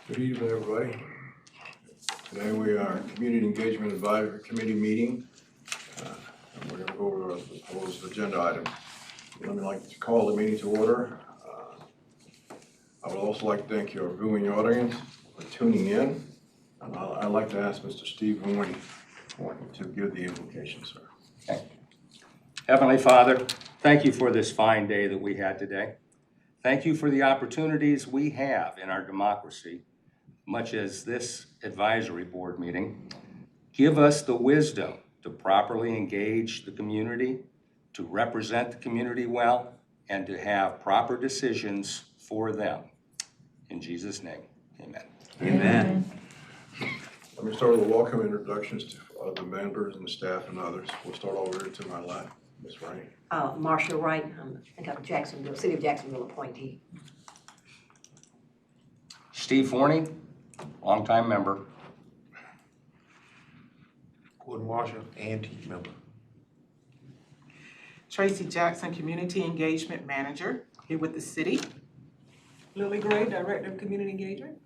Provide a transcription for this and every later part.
Good evening, everybody. Today we are Community Engagement Advisory Committee meeting. And we're going to go over the proposed agenda items. Let me like to call the meeting to order. I would also like to thank your viewing audience for tuning in. And I'd like to ask Mr. Steve Horney to give the invocation, sir. Okay. Heavenly Father, thank you for this fine day that we had today. Thank you for the opportunities we have in our democracy, much as this advisory board meeting. Give us the wisdom to properly engage the community, to represent the community well, and to have proper decisions for them. In Jesus' name, amen. Amen. Let me start with the welcome introductions to the members and the staff and others. We'll start over here to my left, Ms. Wright. Marcia Wright, I think I'm Jacksonville, City of Jacksonville appointee. Steve Forney, longtime member. Gordon Marshall, antique member. Tracy Jackson, Community Engagement Manager, here with the city. Lily Gray, Director of Community Engagement.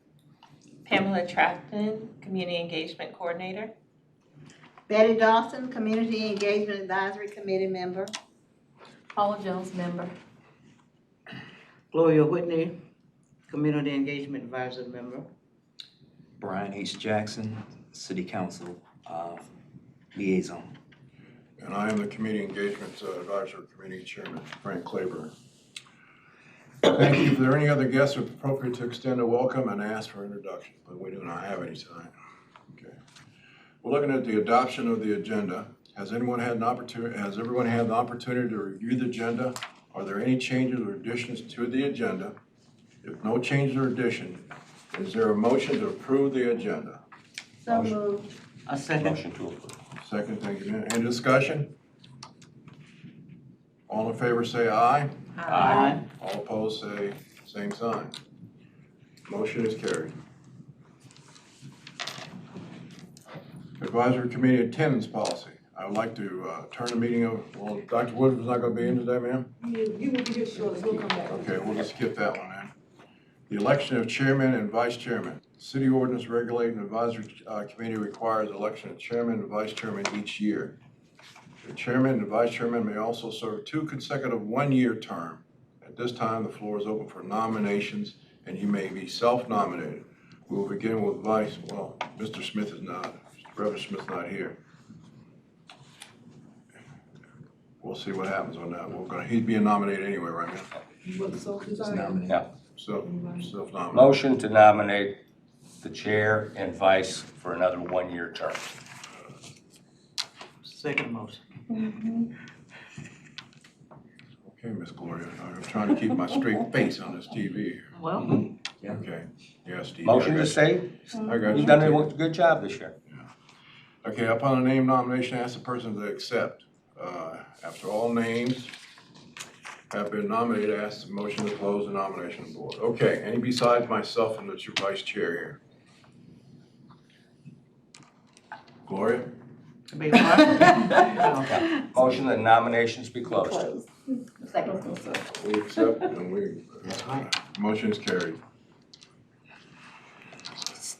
Pamela Trafton, Community Engagement Coordinator. Betty Dawson, Community Engagement Advisory Committee member. Paula Jones, member. Gloria Whitney, Community Engagement Advisory member. Brian H. Jackson, City Council liaison. And I am the Community Engagement Advisory Committee Chairman, Frank Claiborne. Thank you. If there are any other guests who are appropriate to extend a welcome and ask for introduction, but we do not have any tonight. Okay. We're looking at the adoption of the agenda. Has everyone had an opportunity to review the agenda? Are there any changes or additions to the agenda? If no changes or addition, is there a motion to approve the agenda? So moved. A second. Motion to approve. Second, thank you. Any discussion? All in favor say aye. Aye. All opposed say same sign. Motion is carried. Advisory Committee attendance policy. I would like to turn the meeting over. Well, Dr. Wood was not going to be in today, ma'am? You will be here shortly, we'll come back. Okay, we'll just skip that one then. The election of chairman and vice chairman. City ordinance regulating advisory committee requires election of chairman and vice chairman each year. The chairman and vice chairman may also serve 2 consecutive one-year terms. At this time, the floor is open for nominations, and you may be self-nominated. We will begin with vice. Well, Mr. Smith is not. Reverend Smith's not here. We'll see what happens on that. He's being nominated anyway, right now? You want the sole He's desire? nominated. Yeah. So, self-nominated. Motion to nominate the chair and vice for another one-year term. Second motion. Okay, Miss Gloria, I'm trying to keep my straight face on this TV here. Well, Okay, yeah, Steve. Motion I to got say, I got you've you. done a good job this year. Okay, upon a name nomination, ask the person to accept. After all names have been nominated, ask the motion to close the nomination board. Okay, any besides myself and the vice chair here? Gloria? be fine. Motion that nominations be closed. Close. Second. We accept and we, motion is carried.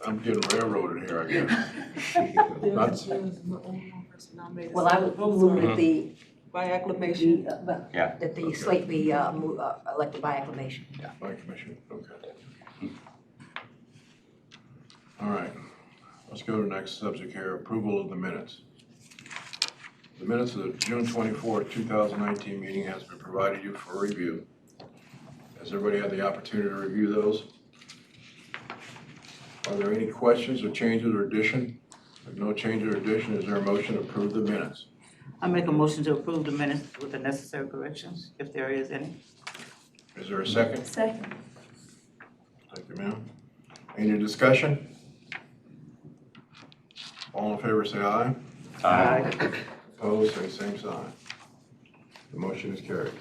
I'm getting railroaded here, I guess. Well, I would move that the, By acclamation. Yeah. that the slate be elected by acclamation. By commission, okay. All right, let's go to the next subject here, approval of the minutes. The minutes of the June 24th, 2019 meeting has been provided you for review. Has everybody had the opportunity to review those? Are there any questions or changes or addition? If no change or addition, is there a motion to approve the minutes? I make a motion to approve the minutes with the necessary corrections, if there is any. Is there a second? Second. Thank you, ma'am. Any discussion? All in favor say aye. Aye. Opposed, say same sign. The motion is carried.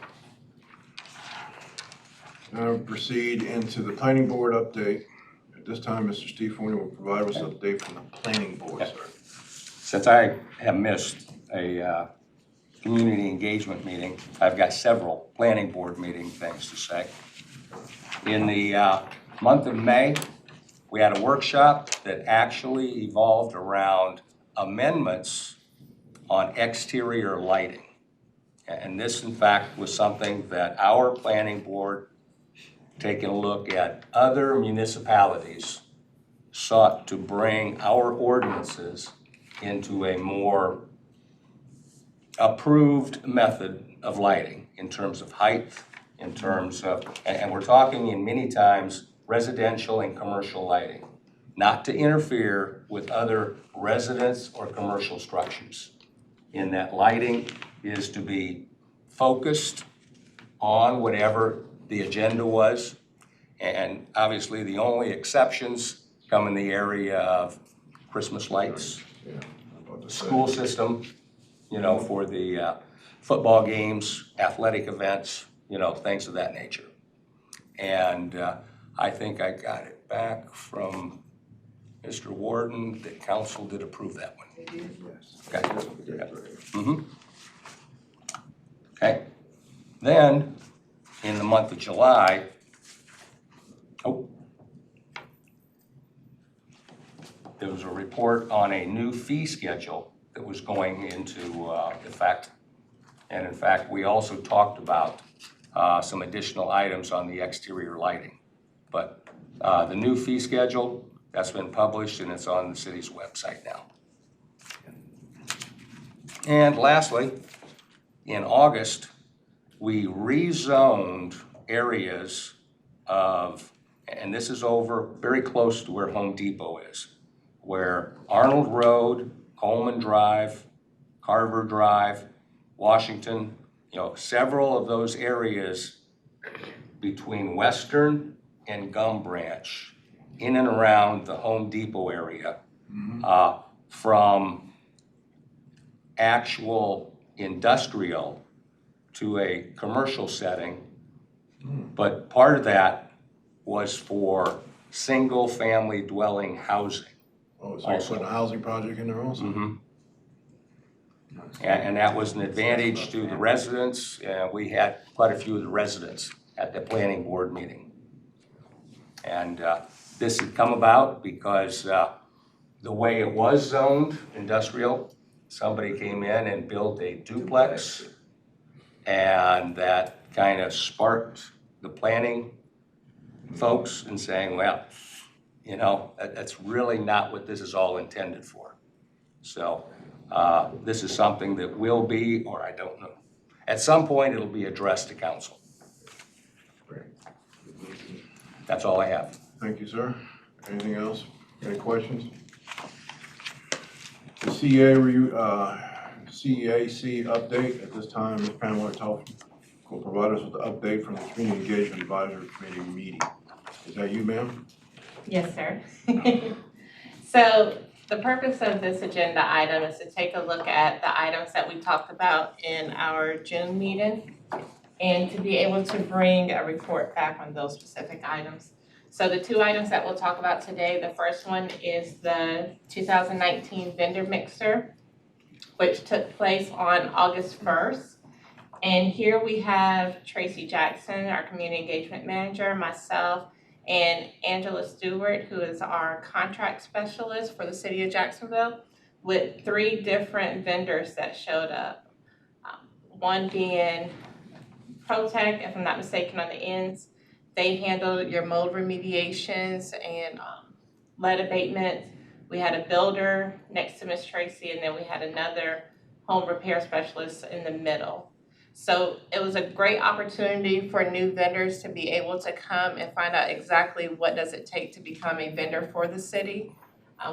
Now we proceed into the planning board update. At this time, Mr. Steve Forney will provide us an update from the planning board, sir. Since I have missed a community engagement meeting, I've got several planning board meeting things to say. In the month of May, We had a workshop that actually evolved around amendments on exterior lighting. And this, in fact, was something that our planning board, taking a look at other municipalities, sought to bring our ordinances into a more approved method of lighting in terms of height, in terms of, and we're talking in many times residential and commercial lighting, not to interfere with other residence or commercial structures. In that lighting is to be focused on whatever the agenda was. And obviously, the only exceptions come in the area of Christmas lights, Yeah, I'm about to say. school system, for the football games, athletic events, things of that nature. And I think I got it back from Mr. Warden that council did approve that one. Yes. Okay. Okay. Mm-hmm. Okay. Then, in the month of July, there was a report on a new fee schedule that was going into effect. And in fact, we also talked about some additional items on the exterior lighting. But the new fee schedule, that's been published and it's on the city's website now. And lastly, in August, we rezoned areas of, and this is over very close to where Home Depot is, where Arnold Road, Coleman Drive, Carver Drive, Washington, several of those areas between Western and Gum Branch, in and around the Home Depot area, from actual industrial to a commercial setting. But part of that was for single-family dwelling housing. Oh, so you're putting a housing project in there also? Mm-hmm. And that was an advantage to the residents. We had quite a few of the residents at the planning board meeting. And this had come about because the way it was zoned, industrial, somebody came in and built a duplex, and that kind of sparked the planning folks in saying, well, that's really not what this is all intended for. So this is something that will be, or I don't know, at some point it'll be addressed to council. That's all I have. Thank you, sir. Anything else? Any questions? The CAC update at this time, Ms. Pamela Telford will provide us with the update from the Community Engagement Advisory Committee meeting. Is that you, ma'am? Yes, sir. So the purpose of this agenda item is to take a look at the items that we talked about in our June meeting and to be able to bring a report back on those specific items. So the two items that we'll talk about today, the first one is the 2019 vendor mixer, which took place on August 1st. And here we have Tracy Jackson, our community engagement manager, myself, and Angela Stewart, who is our contract specialist for the city of Jacksonville, with 3 different vendors that showed up. One being Protec, if I'm not mistaken, on the ends. They handle your mold remediations and lead abatement. We had a builder next to Miss Tracy, and then we had another home repair specialist in the middle. So it was a great opportunity for new vendors to be able to come and find out exactly what does it take to become a vendor for the city.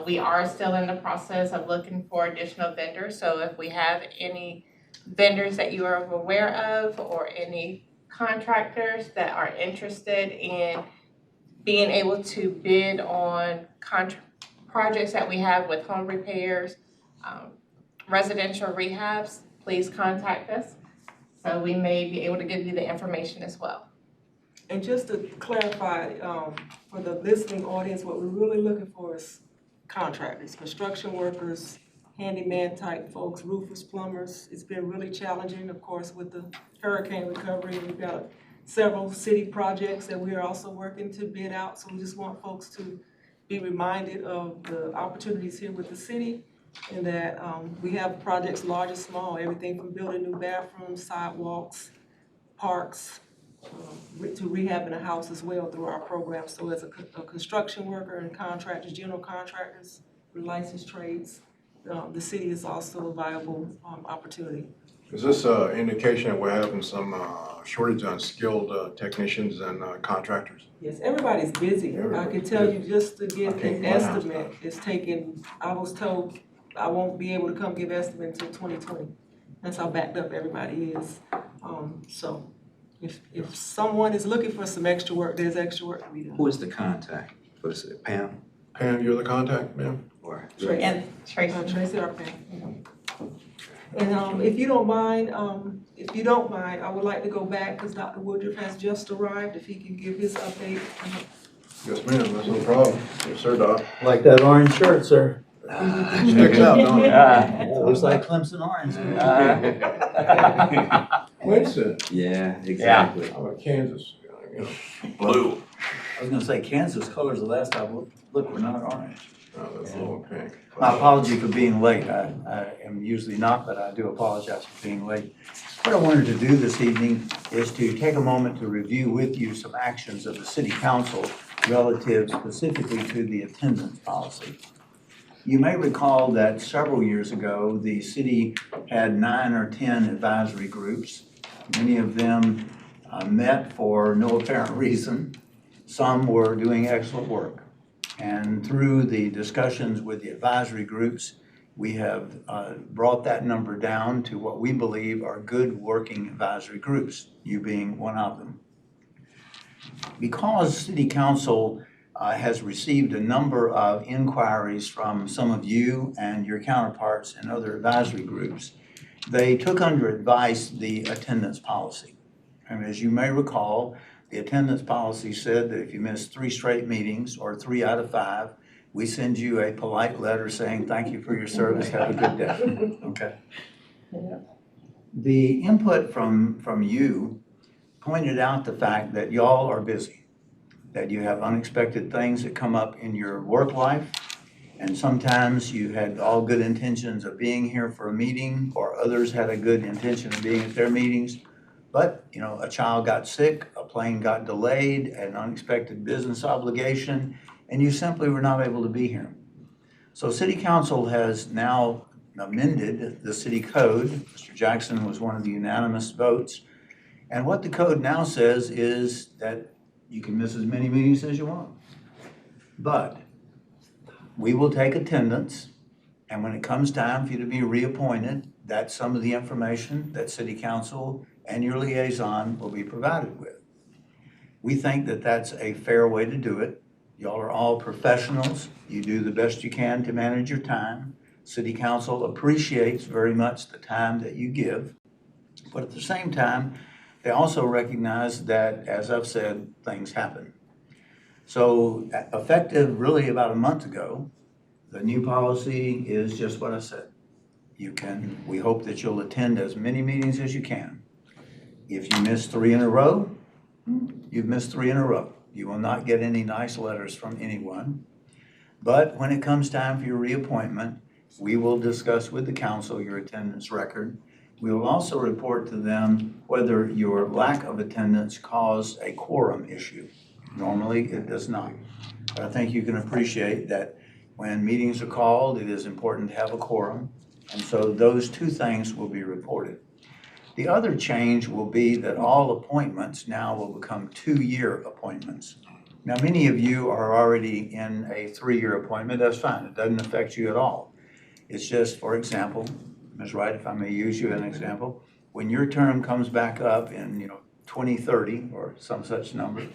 We are still in the process of looking for additional vendors. So if we have any vendors that you are aware of or any contractors that are interested in being able to bid on projects that we have with home repairs, residential rehabs, please contact us. So we may be able to give you the information as well. And just to clarify, for the listening audience, what we're really looking for is contractors, construction workers, handyman type folks, roofers, plumbers. It's been really challenging, of course, with the hurricane recovery. We've got several city projects that we are also working to bid out. So we just want folks to be reminded of the opportunities here with the city, and that we have projects large and small, everything from building new bathrooms, sidewalks, parks, to rehabbing a house as well through our program. So as a construction worker and contractors, general contractors, licensed trades, the city is also a viable opportunity. Is this an indication that we're having some shortage on skilled technicians and contractors? Yes, everybody's busy. I can tell you, just to get Okay, an wow. estimate, it's taking, I was told I won't be able to come give estimate until 2020. That's how backed up everybody is. So if someone is looking for some extra work, there's extra work to be done. Who is the contact for this, Pam? Pam, you're the contact, ma'am? Or Tracy. And Tracy. Tracy or Pam. And if you don't mind, I would like to go back, because Dr. Woodruff has just arrived, if he can give his update. Yes, ma'am, that's no problem. Yes, sir, Doc. Like that orange shirt, sir. Sticks out, don't it? Yeah, looks like Clemson orange. Winston, Yeah, exactly. I'm a Kansas, you know. Blue. I was gonna say Kansas colors the last time, look, we're not orange. Oh, that's a little pink. My apology for being late. I am usually not, but I do apologize for being late. What I wanted to do this evening is to take a moment to review with you some actions of the city council relative specifically to the attendance policy. You may recall that several years ago, the city had 9 or 10 advisory groups. Many of them met for no apparent reason. Some were doing excellent work. And through the discussions with the advisory groups, we have brought that number down to what we believe are good working advisory groups, you being one of them. Because City Council has received a number of inquiries from some of you and your counterparts in other advisory groups, they took under advice the attendance policy. And as you may recall, the attendance policy said that if you miss 3 straight meetings or 3 out of 5, we send you a polite letter saying, thank you for your service, have a good day. Okay. The input from you pointed out the fact that y'all are busy, that you have unexpected things that come up in your work life, and sometimes you had all good intentions of being here for a meeting, or others had a good intention of being at their meetings. But, you know, a child got sick, a plane got delayed, an unexpected business obligation, and you simply were not able to be here. So City Council has now amended the city code. Mr. Jackson was one of the unanimous votes. And what the code now says is that you can miss as many meetings as you want. But we will take attendance, and when it comes time for you to be reappointed, that's some of the information that City Council and your liaison will be provided with. We think that that's a fair way to do it. Y'all are all professionals. You do the best you can to manage your time. City Council appreciates very much the time that you give. But at the same time, they also recognize that, as I've said, things happen. So effective really about a month ago, the new policy is just what I said. We hope that you'll attend as many meetings as you can. If you miss 3 in a row, you've missed 3 in a row. You will not get any nice letters from anyone. But when it comes time for your reappointment, we will discuss with the council your attendance record. We will also report to them whether your lack of attendance caused a quorum issue. Normally, it does not. But I think you can appreciate that when meetings are called, it is important to have a quorum. And so those 2 things will be reported. The other change will be that all appointments now will become 2-year appointments. Now, many of you are already in a 3-year appointment. That's fine. It doesn't affect you at all. It's just, for example, Ms. Wright, if I may use you as an example, when your term comes back up in 2030 or some such number,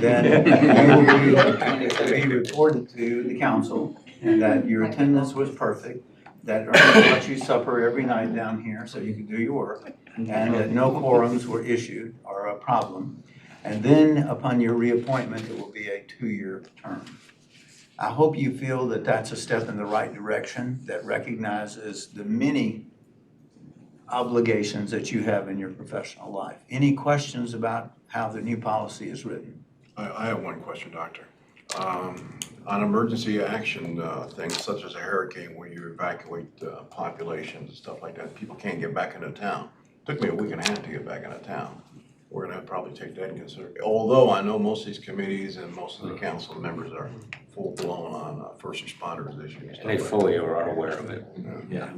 then you will be reported to the council that your attendance was perfect, that Ernie brought you supper every night down here so you could do your work, and that no quorums were issued or a problem. And then upon your reappointment, it will be a 2-year term. I hope you feel that that's a step in the right direction that recognizes the many obligations that you have in your professional life. Any questions about how the new policy is written? I have one question, Doctor. on emergency action, things such as a hurricane where you evacuate populations and stuff like that. People can't get back into town. Took me a week and a half to get back into town. We're gonna probably take that into consideration. Although I know most of these committees and most of the council members are full blown on first responders issues. And they fully are aware of it. Yeah.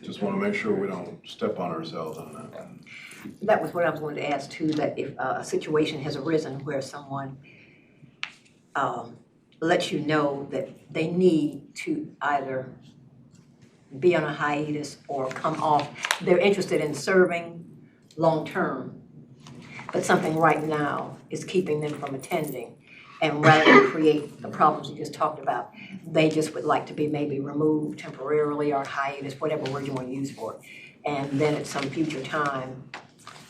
Just wanna make sure we don't step on ourselves on that. That was what I was going to ask too, that if a situation has arisen where someone lets you know that they need to either be on a hiatus or come off, they're interested in serving long-term, but something right now is keeping them from attending. And rather than create the problems you just talked about, they just would like to be maybe removed temporarily or hiatus, whatever word you want to use for it. And then at some future time,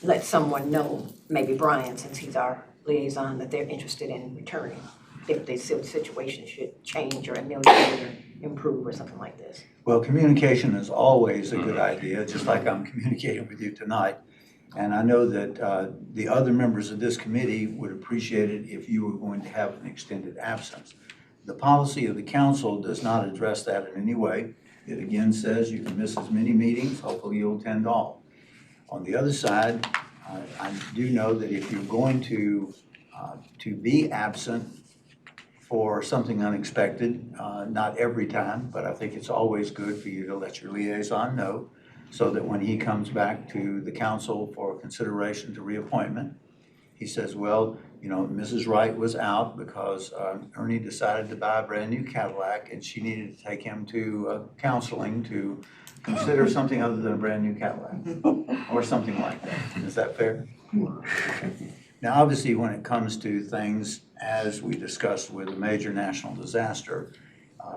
let someone know, maybe Brian, since he's our liaison, that they're interested in returning if the situation should change or ameliorate or improve or something like this. Well, communication is always a good idea, just like I'm communicating with you tonight. And I know that the other members of this committee would appreciate it if you were going to have an extended absence. The policy of the council does not address that in any way. It again says you can miss as many meetings, hopefully you'll attend all. On the other side, I do know that if you're going to be absent for something unexpected, not every time, but I think it's always good for you to let your liaison know so that when he comes back to the council for consideration to reappointment, he says, well, you know, Mrs. Wright was out because Ernie decided to buy a brand new Cadillac and she needed to take him to counseling to consider something other than a brand new Cadillac or something like that. Is that fair? Now, obviously, when it comes to things, as we discussed with a major national disaster,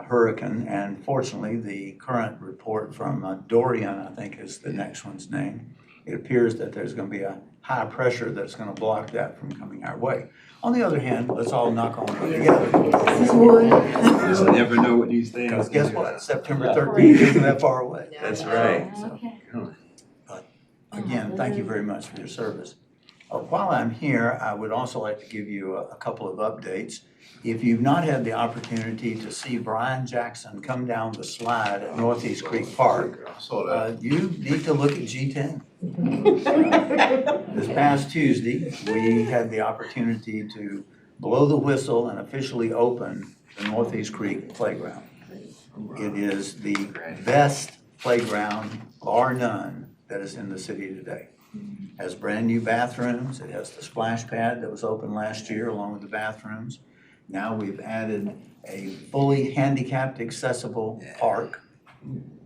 hurricane, and fortunately, the current report from Dorian, I think is the next one's name, it appears that there's going to be a high pressure that's going to block that from coming our way. On the other hand, let's all knock on wood together. Just never know what these things. Because guess what? September 13th isn't that far away. That's right. But again, thank you very much for your service. While I'm here, I would also like to give you a couple of updates. If you've not had the opportunity to see Brian Jackson come down the slide at Northeast Creek Park, I saw that. you need to look at G10. This past Tuesday, we had the opportunity to blow the whistle and officially open the Northeast Creek Playground. It is the best playground, bar none, that is in the city today. Has brand new bathrooms. It has the splash pad that was opened last year along with the bathrooms. Now we've added a fully handicapped accessible park,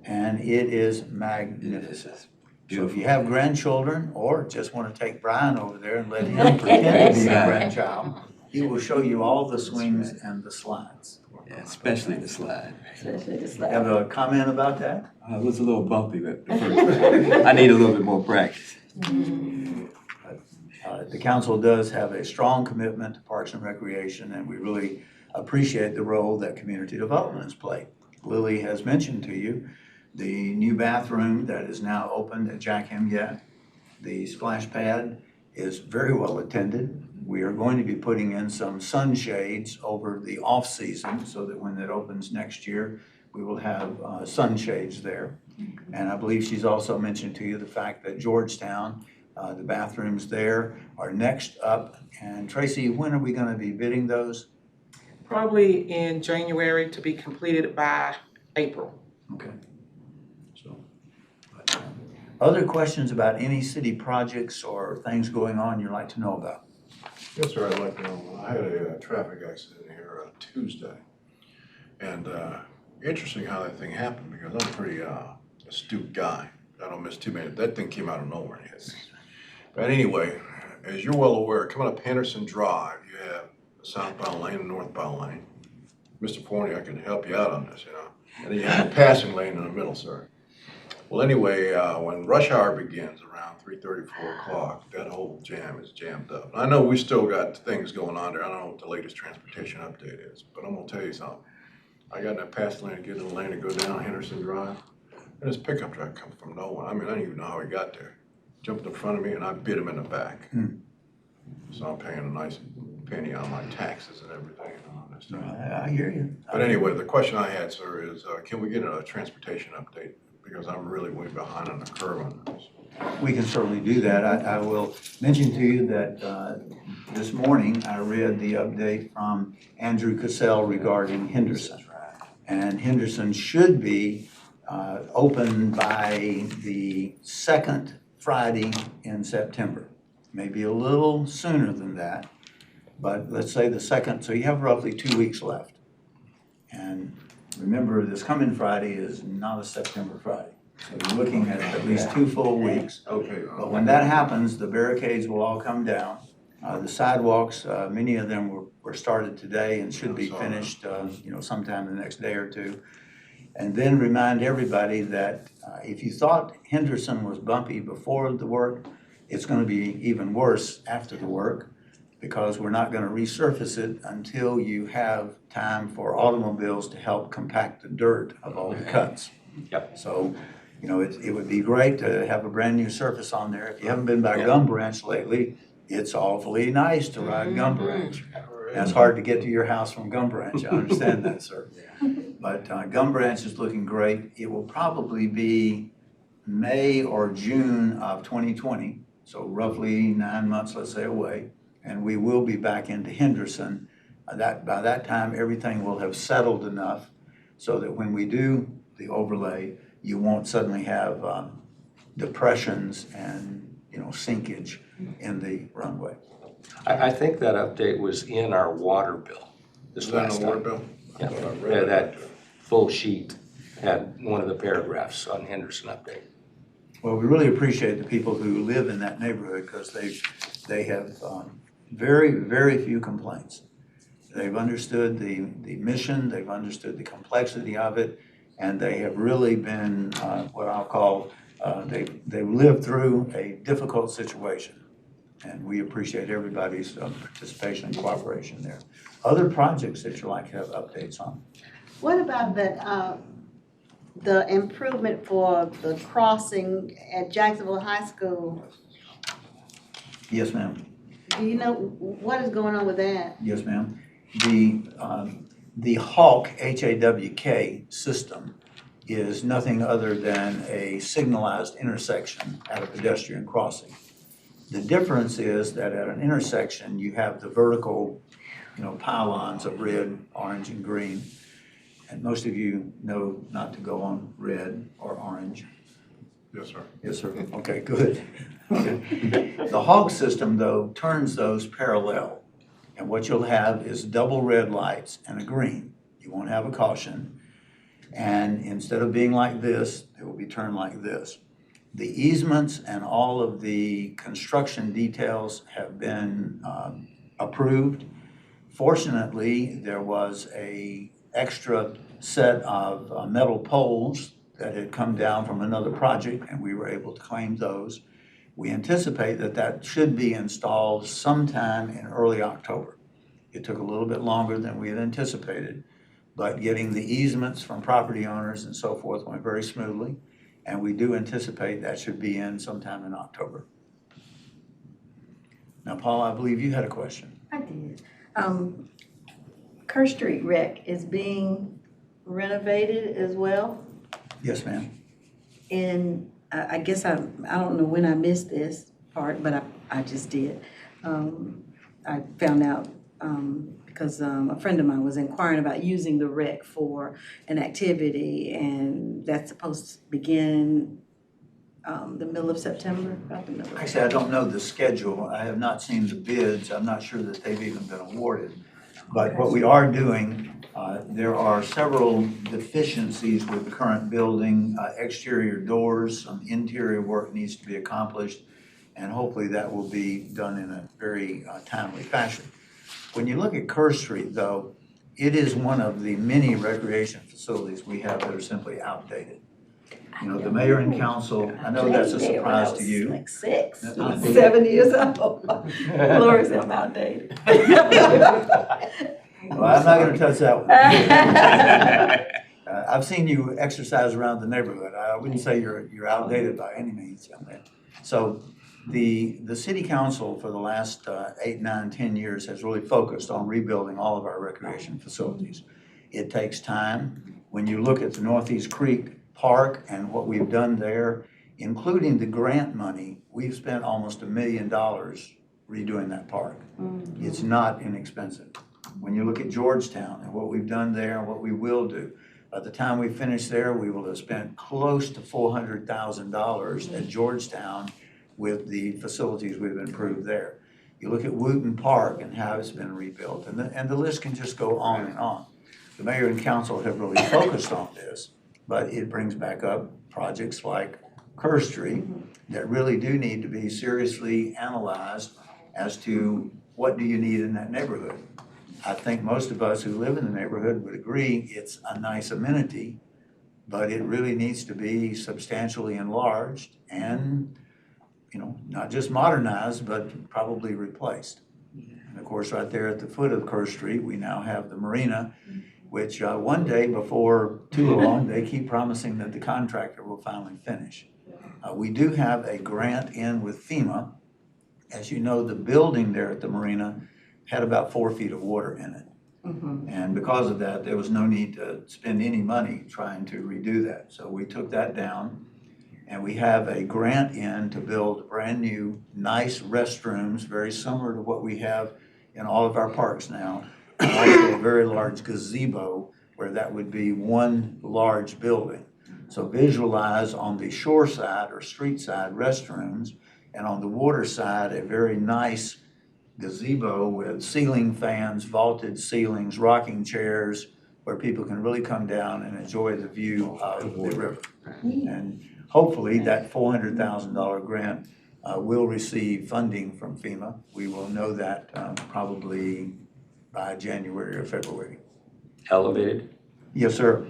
and it is magnificent. So if you have grandchildren or just want to take Brian over there and let him pretend to be a grandchild, he will show you all the swings and the slides. Yeah, especially the slide. Have a comment about that? It was a little bumpy, but the first I need a little bit more practice. The council does have a strong commitment to Parks and Recreation, and we really appreciate the role that community development has played. Lily has mentioned to you the new bathroom that is now opened at Jack M. Yet. The splash pad is very well attended. We are going to be putting in some sunshades over the off-season so that when it opens next year, we will have sunshades there. And I believe she's also mentioned to you the fact that Georgetown, the bathrooms there are next up. And Tracy, when are we going to be bidding those? Probably in January to be completed by April. Okay. So, other questions about any city projects or things going on you'd like to know about? Yes, sir, I'd like to know, I had a traffic accident here Tuesday. And interesting how that thing happened because I'm a pretty astute guy. I don't miss too many. That thing came out of nowhere. But anyway, as you're well aware, coming up Henderson Drive, you have a southbound lane and northbound lane. Mr. Forney, I can help you out on this, you know. And then you have a passing lane in the middle, sir. Well, anyway, when rush hour begins around 3:30, 4 o'clock, that whole jam is jammed up. I know we still got things going on there. I don't know what the latest transportation update is, but I'm gonna tell you something. I got in that passing lane to get in the lane to go down Henderson Drive, and this pickup truck comes from nowhere. I mean, I didn't even know how he got there. Jumped in front of me, and I bit him in the back. So I'm paying a nice penny on my taxes and everything and all that stuff. I hear you. But anyway, the question I had, sir, is can we get a transportation update? Because I'm really way behind on the curve on this. We can certainly do that. I will mention to you that this morning I read the update from Andrew Cassell regarding Henderson. And Henderson should be open by the second Friday in September. Maybe a little sooner than that, but let's say the second, so you have roughly 2 weeks left. And remember, this coming Friday is not a September Friday. So you're looking at least 2 full weeks. Okay. But when that happens, the barricades will all come down. The sidewalks, many of them were started today and should be finished, sometime the next day or two. And then remind everybody that if you thought Henderson was bumpy before the work, it's going to be even worse after the work, because we're not going to resurface it until you have time for automobiles to help compact the dirt of all the cuts. Yep. So, it would be great to have a brand new surface on there. If you haven't been by Gum Branch lately, it's awfully nice to ride Gum Branch. And it's hard to get to your house from Gum Branch, I understand that, sir. But Gum Branch is looking great. It will probably be May or June of 2020, so roughly 9 months, let's say, away. And we will be back into Henderson. By that time, everything will have settled enough so that when we do the overlay, you won't suddenly have depressions and sinkage in the runway. I think that update was in our water bill this Is that last in the water time. bill? Yeah. I thought I read Yeah, it. that full sheet had one of the paragraphs on Henderson update. Well, we really appreciate the people who live in that neighborhood, because they have very, very few complaints. They've understood the mission, they've understood the complexity of it, and they have really been what I'll call, they've lived through a difficult situation. And we appreciate everybody's participation and cooperation there. Other projects that you'd like to have updates on? What about that, the improvement for the crossing at Jacksonville High School? Yes, ma'am. Do you know what is going on with that? Yes, ma'am. The Hawk, H-A-W-K system is nothing other than a signalized intersection at a pedestrian crossing. The difference is that at an intersection, you have the vertical, pylons of red, orange, and green. And most of you know not to go on red or orange. Yes, sir. Yes, sir. Okay, good. The Hawk system, though, turns those parallel. And what you'll have is double red lights and a green. You won't have a caution. And instead of being like this, they will be turned like this. The easements and all of the construction details have been approved. Fortunately, there was an extra set of metal poles that had come down from another project, and we were able to claim those. We anticipate that should be installed sometime in early October. It took a little bit longer than we had anticipated, but getting the easements from property owners and so forth went very smoothly. And we do anticipate that should be in sometime in October. Now, Paul, I believe you had a question. I did. Kerr Street Rec is being renovated as well. Yes, ma'am. And I guess I don't know when I missed this part, but I just did. I found out because a friend of mine was inquiring about using the rec for an activity, and that's supposed to begin the middle of September, about the middle of Actually, I don't know the schedule. I have not seen the bids. I'm not sure that they've even been awarded. But what we are doing, there are several deficiencies with the current building, exterior doors, some interior work needs to be accomplished, and hopefully that will be done in a very timely fashion. When you look at Kerr Street, though, it is one of the many recreation facilities we have that are simply outdated. The mayor and council, I know that's a surprise to you. Like 6, 7 years old. Lord, I'm outdated. Well, I'm not gonna touch that one. I've seen you exercise around the neighborhood. I wouldn't say you're outdated by any means, young man. So The city council for the last 8, 9, 10 years has really focused on rebuilding all of our recreation facilities. It takes time. When you look at the Northeast Creek Park and what we've done there, including the grant money, we've spent almost $1 million redoing that park. It's not inexpensive. When you look at Georgetown and what we've done there and what we will do, by the time we finish there, we will have spent close to $400,000 at Georgetown with the facilities we've improved there. You look at Wooten Park and how it's been rebuilt, and the list can just go on and on. The mayor and council have really focused on this, but it brings back up projects like Kerr Street that really do need to be seriously analyzed as to what do you need in that neighborhood. I think most of us who live in the neighborhood would agree it's a nice amenity, but it really needs to be substantially enlarged and, you know, not just modernized, but probably replaced. And of course, right there at the foot of Kerr Street, we now have the marina, which one day before too long, they keep promising that the contractor will finally finish. We do have a grant in with FEMA. As you know, the building there at the marina had about 4 feet of water in it. And because of that, there was no need to spend any money trying to redo that. So we took that down, and we have a grant in to build brand new, nice restrooms, very similar to what we have in all of our parks now. And also a very large gazebo where that would be one large building. So visualize on the shore side or street side restrooms, and on the water side, a very nice gazebo with ceiling fans, vaulted ceilings, rocking chairs, where people can really come down and enjoy the view of the river. And hopefully that $400,000 grant will receive funding from FEMA. We will know that probably by January or February. Elevated? Yes, sir.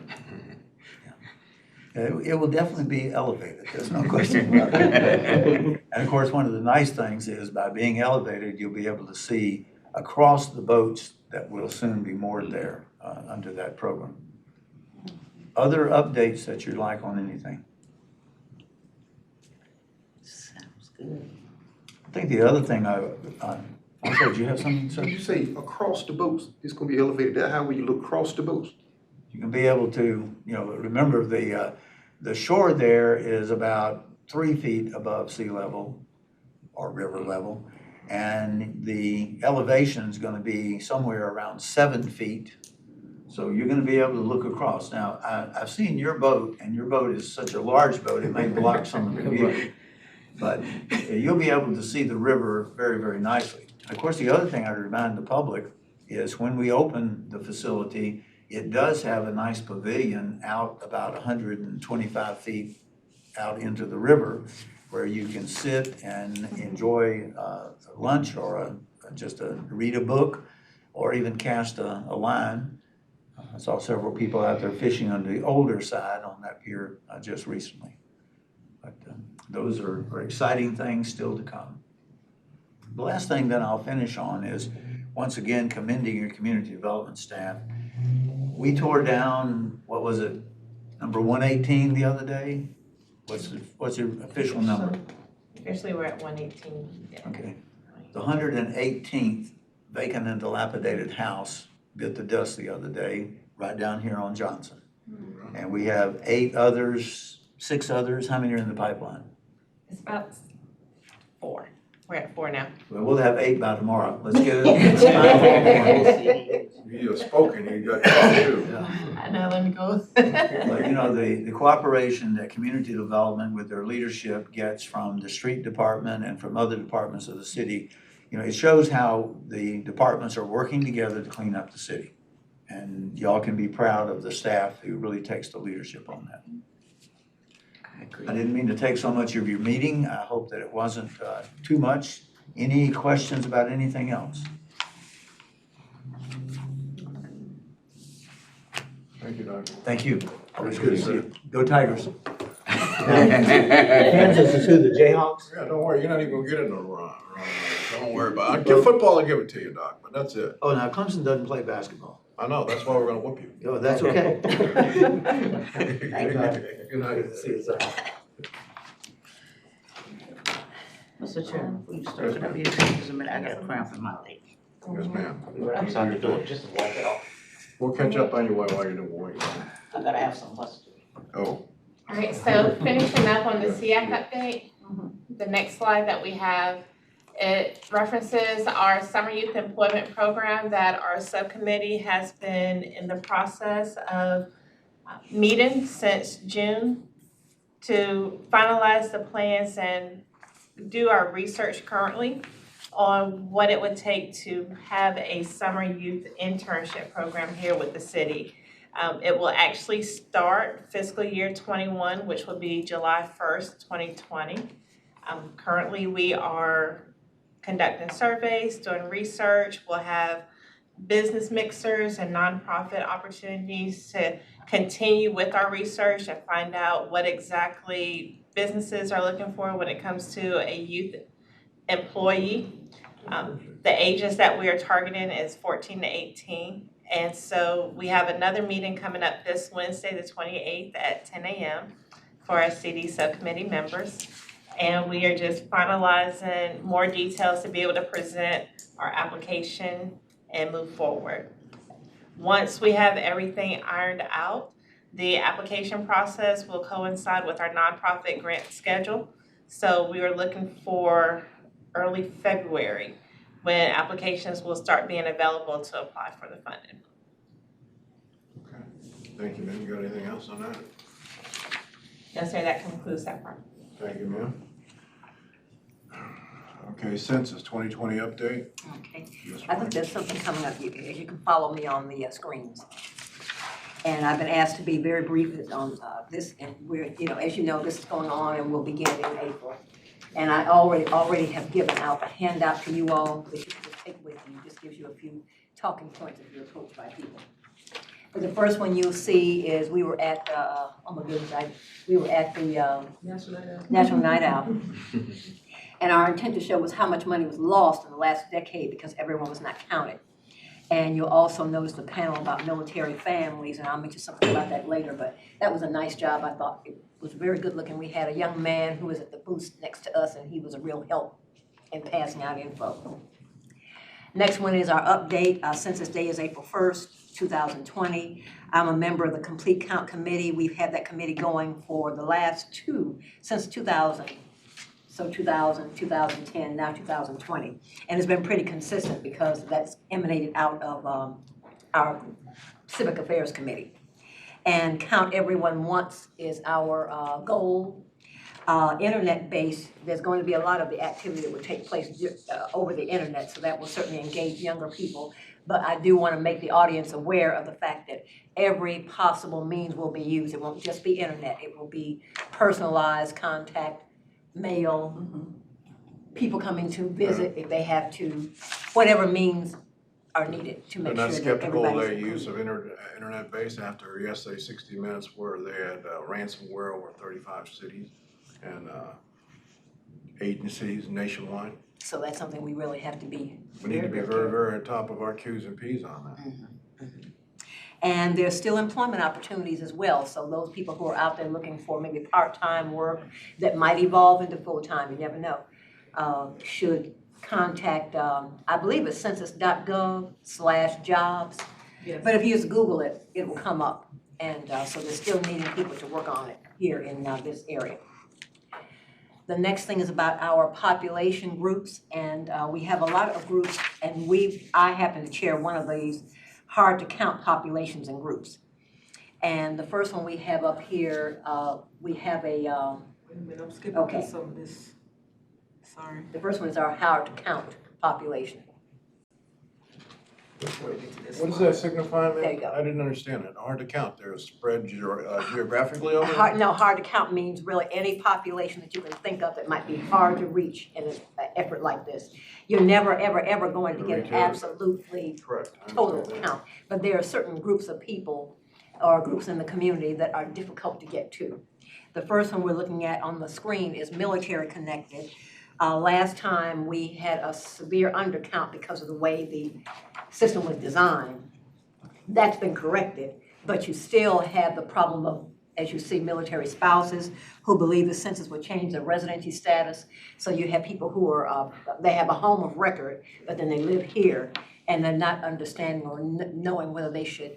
It will definitely be elevated, there's no question about it. And of course, one of the nice things is by being elevated, you'll be able to see across the boats that will soon be moored there under that program. Other updates that you'd like on anything? Sounds good. I think the other thing also, do you have something, sir? When you say across the boats, it's gonna be elevated, how will you look across the boats? You can be able to, you know, remember the shore there is about 3 feet above sea level or river level. And the elevation is gonna be somewhere around 7 feet. So you're gonna be able to look across. Now, I've seen your boat, and your boat is such a large boat, it may block some of the view. But you'll be able to see the river very, very nicely. Of course, the other thing I remind the public is when we open the facility, it does have a nice pavilion out about 125 feet out into the river where you can sit and enjoy lunch or read a book or even cast a line. I saw several people out there fishing on the older side on that pier just recently. But those are exciting things still to come. The last thing that I'll finish on is, once again, commending your community development staff. We tore down, what was it, number 118 the other day? What's your official number? Officially, we're at 118. Yeah. Okay. The 118th vacant and dilapidated house bit the dust the other day, right down here on Johnson. And we have 6 others, how many are in the pipeline? It's about 4. We're at 4 now. Well, we'll have 8 by tomorrow. Let's get it. You have spoken, you got caught too. I know, let me go. But you know, the cooperation that community development with their leadership gets from the street department and from other departments of the city, you know, it shows how the departments are working together to clean up the city. And y'all can be proud of the staff who really takes the leadership on that. I didn't mean to take so much of your meeting. I hope that it wasn't too much. Any questions about anything else? Thank you, Doctor. Thank you. Always good to see you. Go Tigers. Kansas is who, the Jayhawks? Yeah, don't worry, you're not even gonna get it in the run. Don't worry about it. Give football, I'll give it to you, Doc, but that's it. Oh, now Clemson doesn't play basketball. I know, that's why we're gonna whoop you. Oh, that's okay. Good night. See you, sir. Mr. Chairman, will you start it up here just a minute? I got a cramp in my leg. Yes, ma'am. I'm trying to do it just to wipe it off. We'll catch up on you while you're doing it. I gotta have some mustard. Oh, All right, so finishing up on the SEAC update, the next slide that we have, it references our summer youth employment program that our subcommittee has been in the process of meeting since June to finalize the plans and do our research currently on what it would take to have a summer youth internship program here with the city. It will actually start fiscal year 21, which will be July 1st, 2020. Currently, we are conducting surveys, doing research. We'll have business mixers and nonprofit opportunities to continue with our research and find out what exactly businesses are looking for when it comes to a youth employee. The ages that we are targeting is 14 to 18. And so we have another meeting coming up this Wednesday, the 28th at 10 a.m. for our CD subcommittee members. And we are just finalizing more details to be able to present our application and move forward. Once we have everything ironed out, the application process will coincide with our nonprofit grant schedule. So we are looking for early February when applications will start being available to apply for the funding. okay. Thank you, ma'am. You got anything else on that? Yes, sir, that concludes that part. Thank you, ma'am. Okay, census 2020 update. Okay, Yes, I think there's something coming up, as you can follow me on the screens. And I've been asked to be very brief on this, and we're, as you know, this is going on and will begin in April. And I already have given out a handout to you all that you can just take with you. Just gives you a few talking points if you're approached by people. But the first one you'll see is we were at, oh my goodness, we were at the National Night Out. And our intent to show was how much money was lost in the last decade because everyone was not counted. And you'll also notice the panel about military families, and I'll mention something about that later, but that was a nice job. I thought it was very good looking. We had a young man who was at the booth next to us, and he was a real help in passing out info. Next one is our update. Our census day is April 1st, 2020. I'm a member of the Complete Count Committee. We've had that committee going for the last two, since 2000. So 2000, 2010, now 2020. And it's been pretty consistent because that's emanated out of our Civic Affairs Committee. And count everyone once is our goal. Internet-based, there's going to be a lot of the activity that will take place over the internet, so that will certainly engage younger people. But I do want to make the audience aware of the fact that every possible means will be used. It won't just be internet. It will be personalized contact, mail, people coming to visit if they have to, whatever means are needed to make They're sure not that skeptical of everybody's their use of internet-based after yesterday 60 Minutes where they had ransomware over 35 cities and agencies nationwide. So that's something we really have to be. We need to be very, very on top of our Q's and P's on that. And there's still employment opportunities as well. So those people who are out there looking for maybe part-time work that might evolve into full-time, you never know, should contact, I believe it's census.gov/jobs. Yes. But if you just Google it, it will come up. And so they're still needing people to work on it here in this area. The next thing is about our population groups. And we have a lot of groups, and I happen to chair one of these hard to count populations and groups. And the first one we have up here, we have a, Wait a minute, I'm skipping Okay. through some of this. Sorry. the first one is our hard to count population. What does that signify, man? There you go. I didn't understand it. Hard to count. They're spread geographically over? Hard to count means really any population that you can think of that might be hard to reach in an effort like this. You're never, ever, ever going to get an absolutely Correct. I total understand that. count. But there are certain groups of people or groups in the community that are difficult to get to. The first one we're looking at on the screen is military connected. Last time we had a severe undercount because of the way the system was designed. That's been corrected, but you still have the problem of as you see, military spouses who believe the census will change their residency status. So you have people who are, they have a home of record, but then they live here, and they're not understanding or knowing whether they should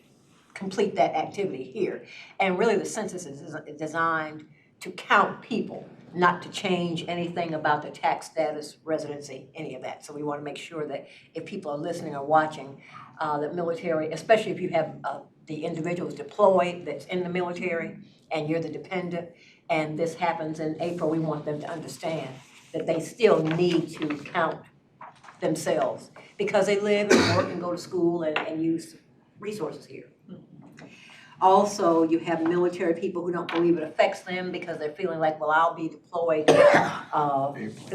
complete that activity here. And really, the census is designed to count people, not to change anything about the tax status, residency, any of that. So we want to make sure that if people are listening or watching, that military, especially if you have the individuals deployed that's in the military and you're the dependent, and this happens in April, we want them to understand that they still need to count themselves because they live and work and go to school and use resources here. Also, you have military people who don't believe it affects them because they're feeling like, well, I'll be deployed,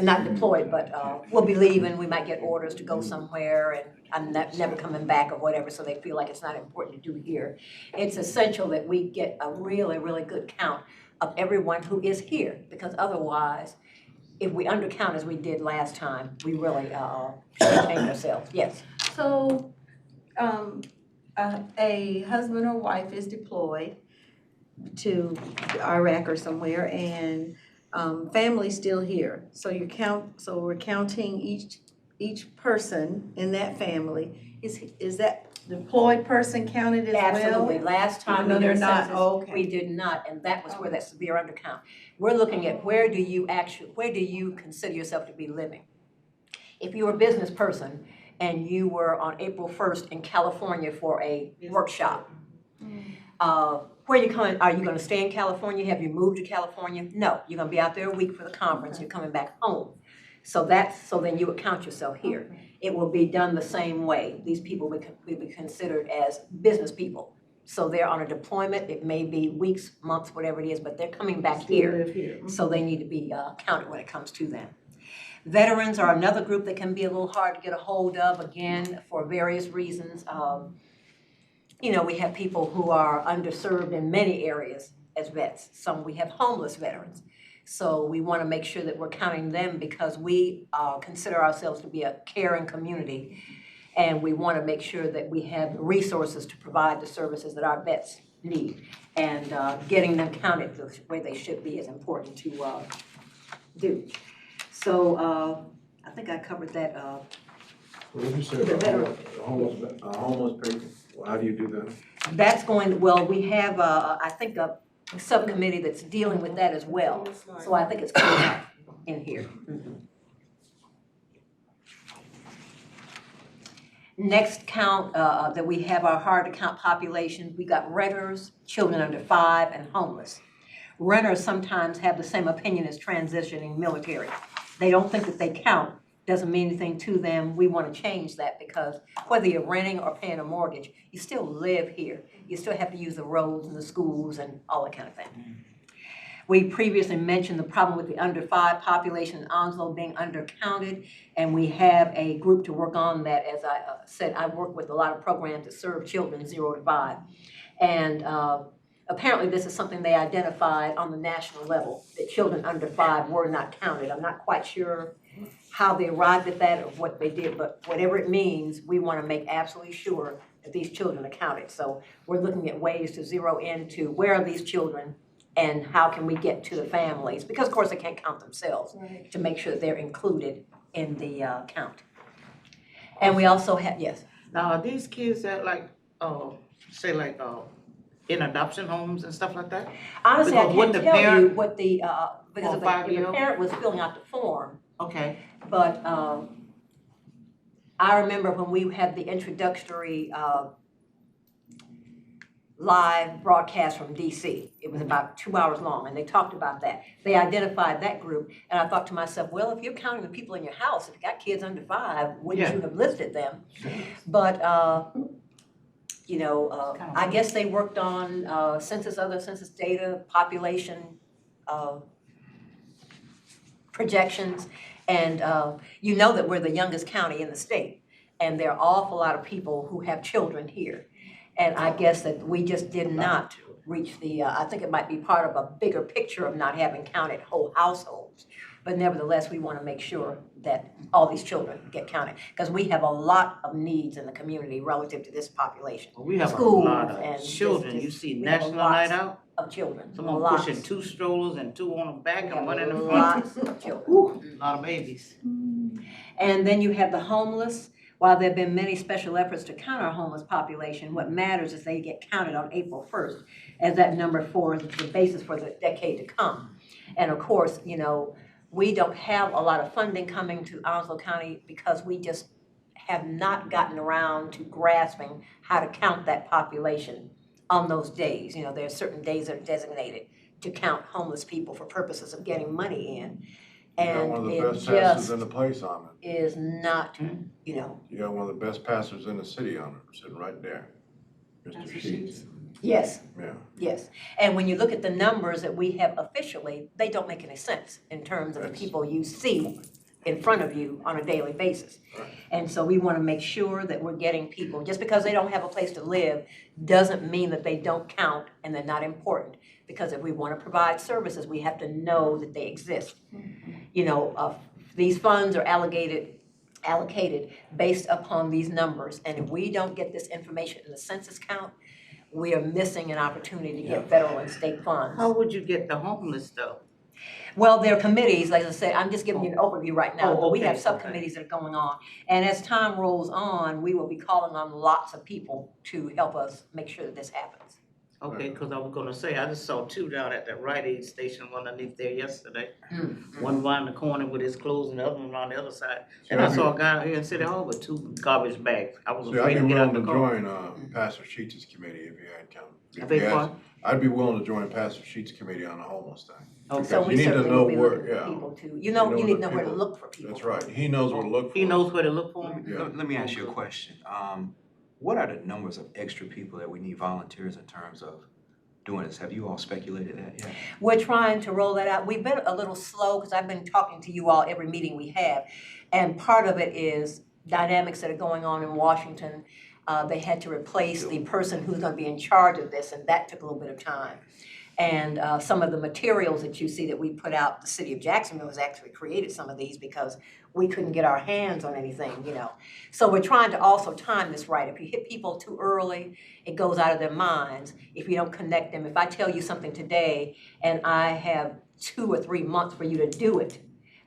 not deployed, but we'll be leaving, we might get orders to go somewhere and I'm never coming back or whatever, so they feel like it's not important to do here. It's essential that we get a really, really good count of everyone who is here, because otherwise, if we undercount as we did last time, we really should change ourselves. Yes. So, a husband or wife is deployed to Iraq or somewhere, and family's still here. So we're counting each person in that family. Is that deployed person counted as well? Absolutely. Last time we No, did they're a not. census, Oh, okay. we did not, and that was where that severe undercount. We're looking at where do you consider yourself to be living? If you're a business person and you were on April 1st in California for a workshop, where are you coming? Are you going to stay in California? Have you moved to California? No, you're going to be out there a week for the conference. You're coming back home. So then you would count yourself here. It will be done the same way. These people will be considered as business people. So they're on a deployment. It may be weeks, months, whatever it is, but they're coming back here. So they need to be counted when it comes to them. Veterans are another group that can be a little hard to get a hold of, again, for various reasons. You know, we have people who are underserved in many areas as vets. We have homeless veterans. So we want to make sure that we're counting them because we consider ourselves to be a caring community. And we want to make sure that we have resources to provide the services that our vets need. And getting them counted the way they should be is important to do. So I think I covered that. What did you say about homeless people? Well, how do you do that? That's going, well, we have, I think, a subcommittee that's dealing with that as well. So I think it's coming up in here. Next count that we have our hard to count populations, we got renters, children under 5, and homeless. Renters sometimes have the same opinion as transitioning military. They don't think that they count, doesn't mean anything to them. We want to change that because whether you're renting or paying a mortgage, you still live here. You still have to use the roads and the schools and all that kind of thing. We previously mentioned the problem with the under 5 population in Onslow being undercounted, and we have a group to work on that. As I said, I work with a lot of programs that serve children 0 to 5. And apparently this is something they identified on the national level, that children under 5 were not counted. I'm not quite sure how they arrived at that or what they did, but whatever it means, we want to make absolutely sure that these children are counted. So we're looking at ways to zero into where are these children and how can we get to the families, because of course they can't count themselves, to make sure that they're included in the count. And we also have, yes? Now, are these kids that say in adoption homes and stuff like that? Honestly, Because I what can't the tell you parent- what the, because if the 5-year-old? parent was filling out the form, Okay, but I remember when we had the introductory live broadcast from DC. It was about 2 hours long, and they talked about that. They identified that group, and I thought to myself, well, if you're counting the people in your house, if you got kids under 5, wouldn't you have listed them? But, you know, I guess they worked on other census data, population projections, and you know that we're the youngest county in the state, and there are an awful lot of people who have children here. And I guess that we just did not reach the, I think it might be part of a bigger picture of not having counted whole households. But nevertheless, we want to make sure that all these children get counted, because we have a lot of needs in the community relative to this population. Well, we have a Schools lot and of children. this- You see we have National lots Night Out, of children, someone lots. pushing 2 strollers and 2 on the back We and have 1 in the front. lots of children. Whew, a lot of babies. And then you have the homeless. While there have been many special efforts to count our homeless population, what matters is they get counted on April 1st as that number for the basis for the decade to come. And of course, you know, we don't have a lot of funding coming to Onslow County because we just have not gotten around to grasping how to count that population on those days. You know, there are certain days that are designated to count homeless people for purposes of getting money in. You got one of And the it best pastors just in the place on it. is not, you know, You got one of the best pastors in the city on it, sitting right there. Mr. Pastor Sheets. yes, Yeah. yes. And when you look at the numbers that we have officially, they don't make any sense in terms of the That's- people you see in front of you on a daily basis. Right. And so we want to make sure that we're getting people, just because they don't have a place to live, doesn't mean that they don't count and they're not important. Because if we want to provide services, we have to know that they exist. You know, these funds are allocated based upon these numbers. And if we don't get this information in the census count, we are missing an opportunity to get federal and state funds. How would you get the homeless though? Well, there are committees, like I said, I'm just giving you an overview right now, Oh, but we have okay, subcommittees that are going on. And as time rolls on, we will be calling on lots of people to help us make sure that this happens. Okay, cause I was gonna say, I just saw 2 down at the Rite Aid station, one underneath there yesterday. Mm. One around the corner with his clothes and the other one on the other side. See, And I I'd be- saw a guy here in City Hall with 2 garbage bags. I was See, I'd afraid be to get out willing the to car. join, Pastor Sheets' committee if you had come. I If beg you your asked- I'd be willing to join Pastor Sheets' committee on the homeless thing. Okay. So Because we you need to certainly know will be where- looking for yeah. people to, you You know, know you need to the know where to people- look for people. That's right. He knows where to look for. He knows where to look for 'em? Yeah. Let me ask you a question. What are the numbers of extra people that we need volunteers in terms of doing this? Have you all speculated that yet? We're trying to roll that out. We've been a little slow because I've been talking to you all every meeting we have. And part of it is dynamics that are going on in Washington. They had to replace the person who's going to be in charge of this, and that took a little bit of time. And some of the materials that you see that we put out, the city of Jacksonville has actually created some of these because we couldn't get our hands on anything, you know. So we're trying to also time this right. If you hit people too early, it goes out of their minds. If you don't connect them, if I tell you something today and I have 2 or 3 months for you to do it,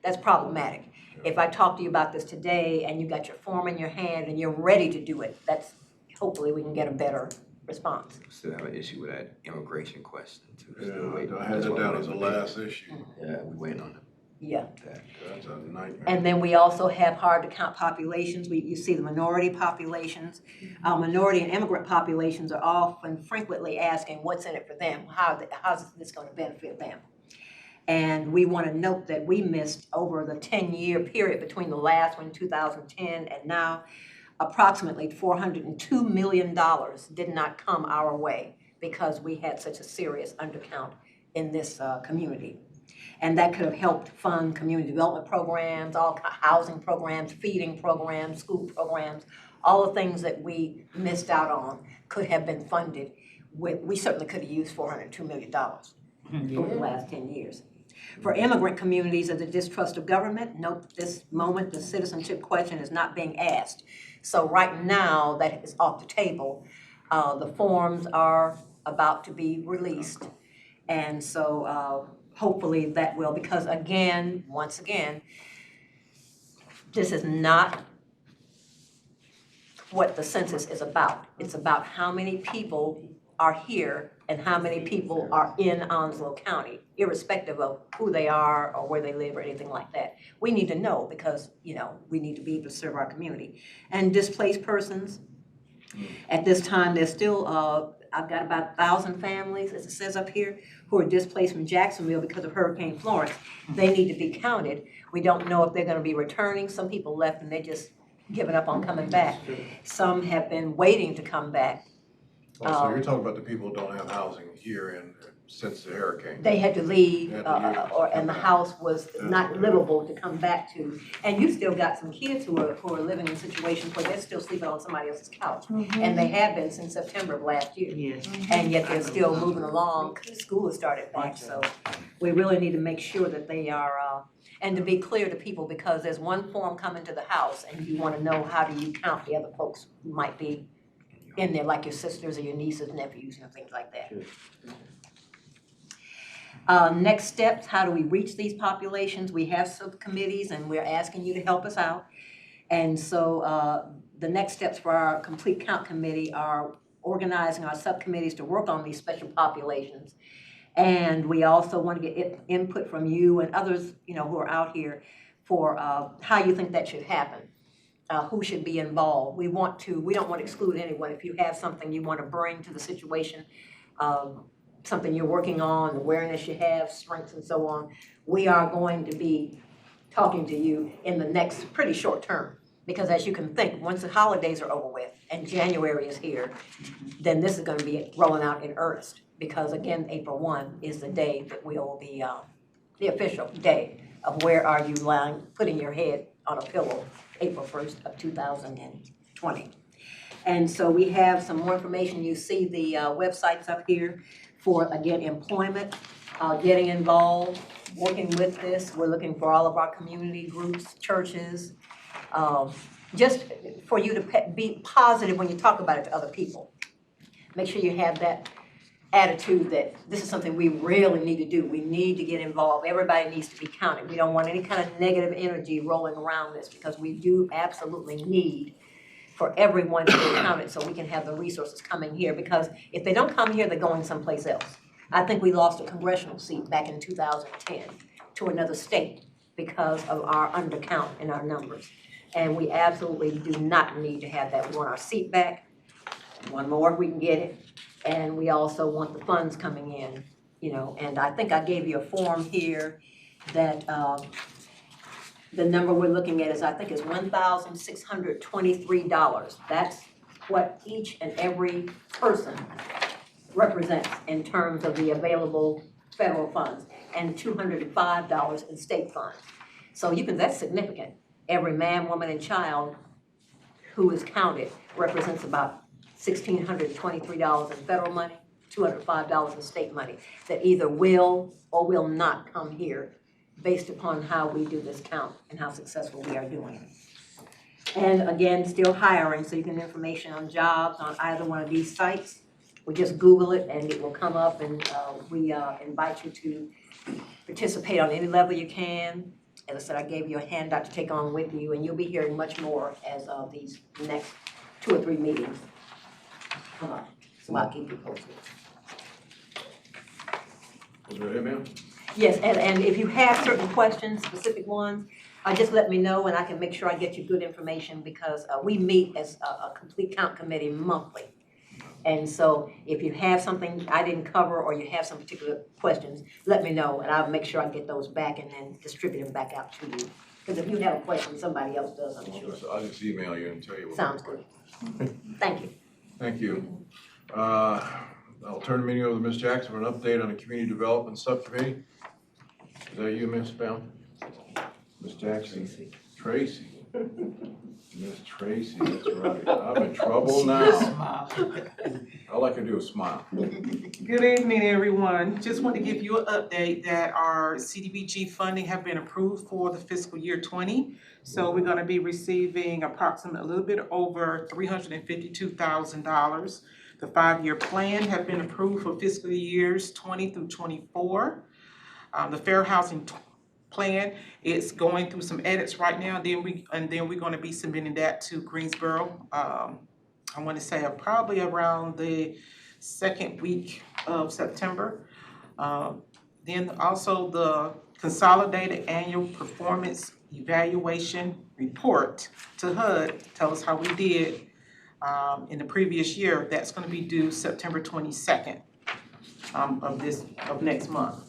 that's problematic. If I talk to you about this today and you got your form in your hand and you're ready to do it, that's, hopefully we can get a better response. Still have an issue with that immigration question too. Still Yeah, waiting. I had That's that why down we're as a waiting. last issue. Yeah, we waiting on Yeah. that. That's a nightmare. And then we also have hard to count populations. You see the minority populations. Minority and immigrant populations are often frequently asking what's in it for them? How's this gonna benefit them? And we wanna note that we missed over the 10-year period between the last one, 2010, and now, approximately $402 million did not come our way because we had such a serious undercount in this community. And that could have helped fund community development programs, housing programs, feeding programs, school programs, all the things that we missed out on could have been funded with, we certainly could have used $402 million over the last 10 years. For immigrant communities of the distrust of government, note this moment the citizenship question is not being asked. So right now, that is off the table. The forms are about to be released. And so hopefully that will, because again, once again, this is not what the census is about. It's about how many people are here and how many people are in Onslow County, irrespective of who they are or where they live or anything like that. We need to know because, you know, we need to be able to serve our community. And displaced persons, at this time, there's still, I've got about 1,000 families, as it says up here, who are displaced from Jacksonville because of Hurricane Florence. They need to be counted. We don't know if they're gonna be returning. Some people left and they just given up on coming back. Some have been waiting to come back. Oh, so you're talking about the people who don't have housing here since the hurricane? They had to leave, They had to leave. and the house was not livable to come back to. And you still got some kids who are living in situations where they're still sleeping on somebody else's couch. And they have been since September of last year. Yes. And yet they're still moving along, school has started back, so we really need to make sure that they are, And to be clear to people, because there's one form coming to the house and you wanna know how do you count the other folks who might be in there, like your sisters or your nieces, nephews, and things like that. Next steps, how do we reach these populations? We have subcommittees and we're asking you to help us out. And so the next steps for our complete count committee are organizing our subcommittees to work on these special populations. And we also want to get input from you and others, you know, who are out here for how you think that should happen. Who should be involved. We don't want to exclude anyone. If you have something you want to bring to the situation, something you're working on, awareness you have, strengths and so on, we are going to be talking to you in the next pretty short term. Because as you can think, once the holidays are over with and January is here, then this is gonna be rolling out in earnest. Because again, April 1 is the day that will be, the official day of where are you lying, putting your head on a pillow, April 1st of 2020. And so we have some more information. You see the websites up here for, again, employment, getting involved, working with this. We're looking for all of our community groups, churches, just for you to be positive when you talk about it to other people. Make sure you have that attitude that this is something we really need to do. We need to get involved. Everybody needs to be counted. We don't want any kind of negative energy rolling around this because we do absolutely need for everyone to be counted so we can have the resources coming here. Because if they don't come here, they're going someplace else. I think we lost a congressional seat back in 2010 to another state because of our undercount in our numbers. And we absolutely do not need to have that. We want our seat back. One more if we can get it. And we also want the funds coming in, you know, and I think I gave you a form here that the number we're looking at is, I think is $1,623. That's what each and every person represents in terms of the available federal funds, and $205 in state funds. So that's significant. Every man, woman, and child who is counted represents about $1,623 in federal money, $205 in state money, that either will or will not come here based upon how we do this count and how successful we are doing it. And again, still hiring, so you can get information on jobs on either one of these sites. We just Google it and it will come up, and we invite you to participate on any level you can. As I said, I gave you a handout to take on with you, and you'll be hearing much more as these next 2 or 3 meetings come up. So I'll keep you posted. Is that it, ma'am? Yes, and if you have certain questions, specific ones, just let me know and I can make sure I get you good information, because we meet as a complete count committee monthly. And so if you have something I didn't cover or you have some particular questions, let me know and I'll make sure I get those back and then distribute them back out to you. Because if you have a question, somebody else does, I'm sure. I'll just email you and tell you. Sounds good. Thank you. Thank you. I'll turn the meeting over to Ms. Jackson for an update on the Community Development Subcommittee. Is that you, Ms. Bell? Ms. Jackson? Tracy. Miss Tracy, that's right. I'm in trouble now. All I can do is smile. Good evening, everyone. Just want to give you an update that our CDBG funding have been approved for the fiscal year 20. So we're going to be receiving approximately a little bit over $352,000. The 5-year plan have been approved for fiscal years 20 through 24. The Fair Housing plan, it's going through some edits right now. Then we're going to be submitting that to Greensboro. I want to say probably around the 2nd week of September. Then also the Consolidated Annual Performance Evaluation Report to HUD, tell us how we did in the previous year. That's going to be due September 22nd of next month.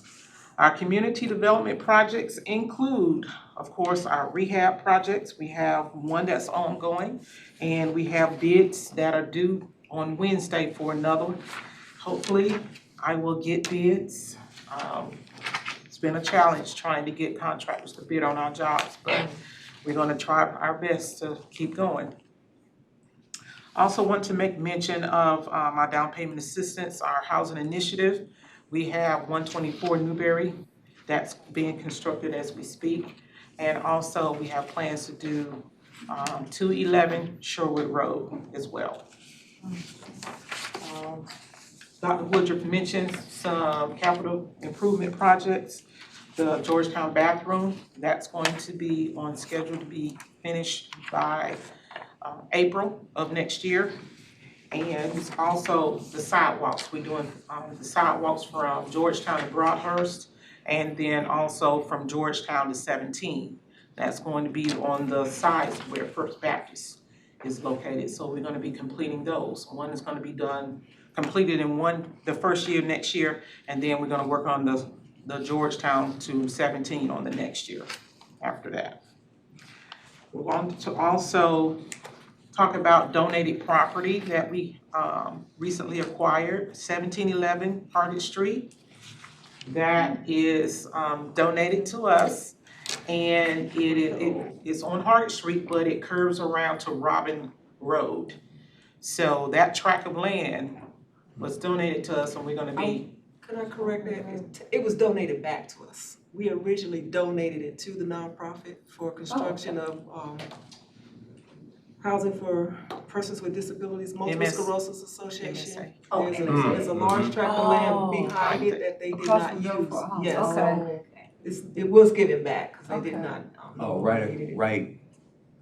Our community development projects include, of course, our rehab projects. We have one that's ongoing, and we have bids that are due on Wednesday for another one. Hopefully, I will get bids. It's been a challenge trying to get contractors to bid on our jobs, but we're going to try our best to keep going. Also want to make mention of our down payment assistance, our housing initiative. We have 124 Newberry That's being constructed as we speak. And also, we have plans to do 211 Sherwood Road as well. Dr. Woodruff mentioned some capital improvement projects. The Georgetown bathroom, that's going to be on schedule to be finished by April of next year. And also the sidewalks, we're doing the sidewalks from Georgetown to Broadhurst, and then also from Georgetown to 17. That's going to be on the sides where First Baptist is located, so we're gonna be completing those. One is gonna be completed in the first year next year, and then we're gonna work on the Georgetown to 17 on the next year after that. We want to also talk about donated property that we recently acquired, 1711 Hargett Street. That is donated to us, and it's on Hargett Street, but it curves around to Robin Road. So that tract of land was donated to us, and we're gonna be. Could I correct that? It was donated back to us. We originally donated it to the nonprofit for construction of housing for persons with disabilities, multiple sclerosis association. MSA. There's a large tract of land behind it that they did Across not from use. Belfort Homes. Yes, Okay. it was given back, because they did Okay. not. Right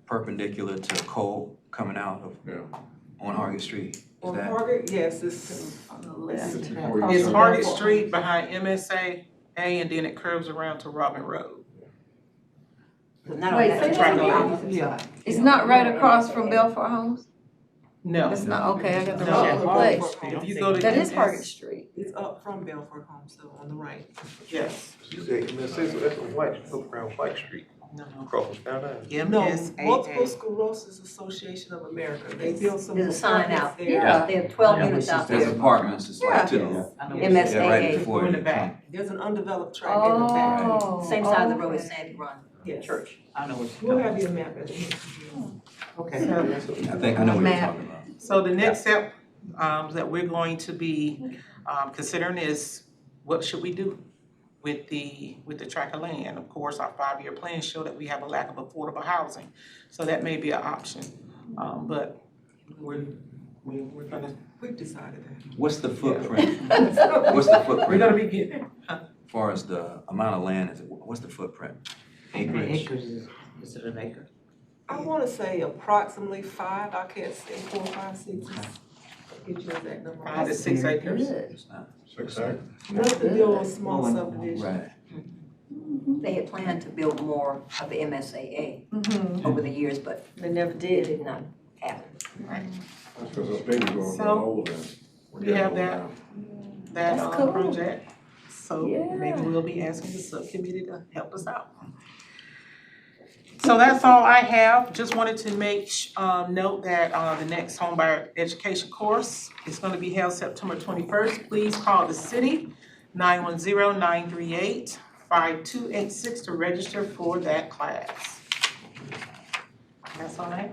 perpendicular to Cole coming out of, Yeah. on Hargett Street. Is On that? Hargett, yes, it's On the left. It's Hargett Street behind MSA, and then it curves around to Robin Road. Not on Wait, that say tract that of again? land. Yeah. It's not right across from Belfort Homes? No. It's not, okay, I got the No. wrong place. If you go to That is MS Hargett Street. It's up from Belfort Homes, so on the right. Yes. You said MSA, so that's a look around White Street, No. across from Skyline. No, MSAA. Multiple Sclerosis Association of America. They built some. There's a sign out. apartments there. Yeah. They have 12 units out There's there. apartments, it's like to Yeah. the, Yes. MSAA. yeah, right before In the you back. There's an undeveloped tract in the back. Oh. Same side of the road okay. as Sandy Run Yes. Church. I know what We'll you're have talking you a map at the end. Okay. I think I know what you're Map. talking about. So the next step that we're going to be considering is what should we do with the tract of land? Of course, our 5-year plans show that we have a lack of affordable housing, so that may be an option. But we're gonna. We've decided that. What's the footprint? What's the footprint? We're gonna be getting. As far as the amount of land, what's the footprint? How many Acreage? acres is it an acre? I wanna say approximately 5, I can't say 4, 5, 6. Get you that number. 5 to 6 acres. Good. It's not. 6 acres. That's the deal on small subdivision. Right. They had planned to build more of the MSAA Mhm. over the years, but They never it did. did not happen. That's because those babies were So, old and. we're we getting have old that. now. That That's cool. project. So maybe Yeah. we'll be asking the subcommittee to help us out. So that's all I have. Just wanted to make note that the next homebuyer education course is gonna be held September 21st. Please call the city 910-938-5286 to register for that class. That's all I have.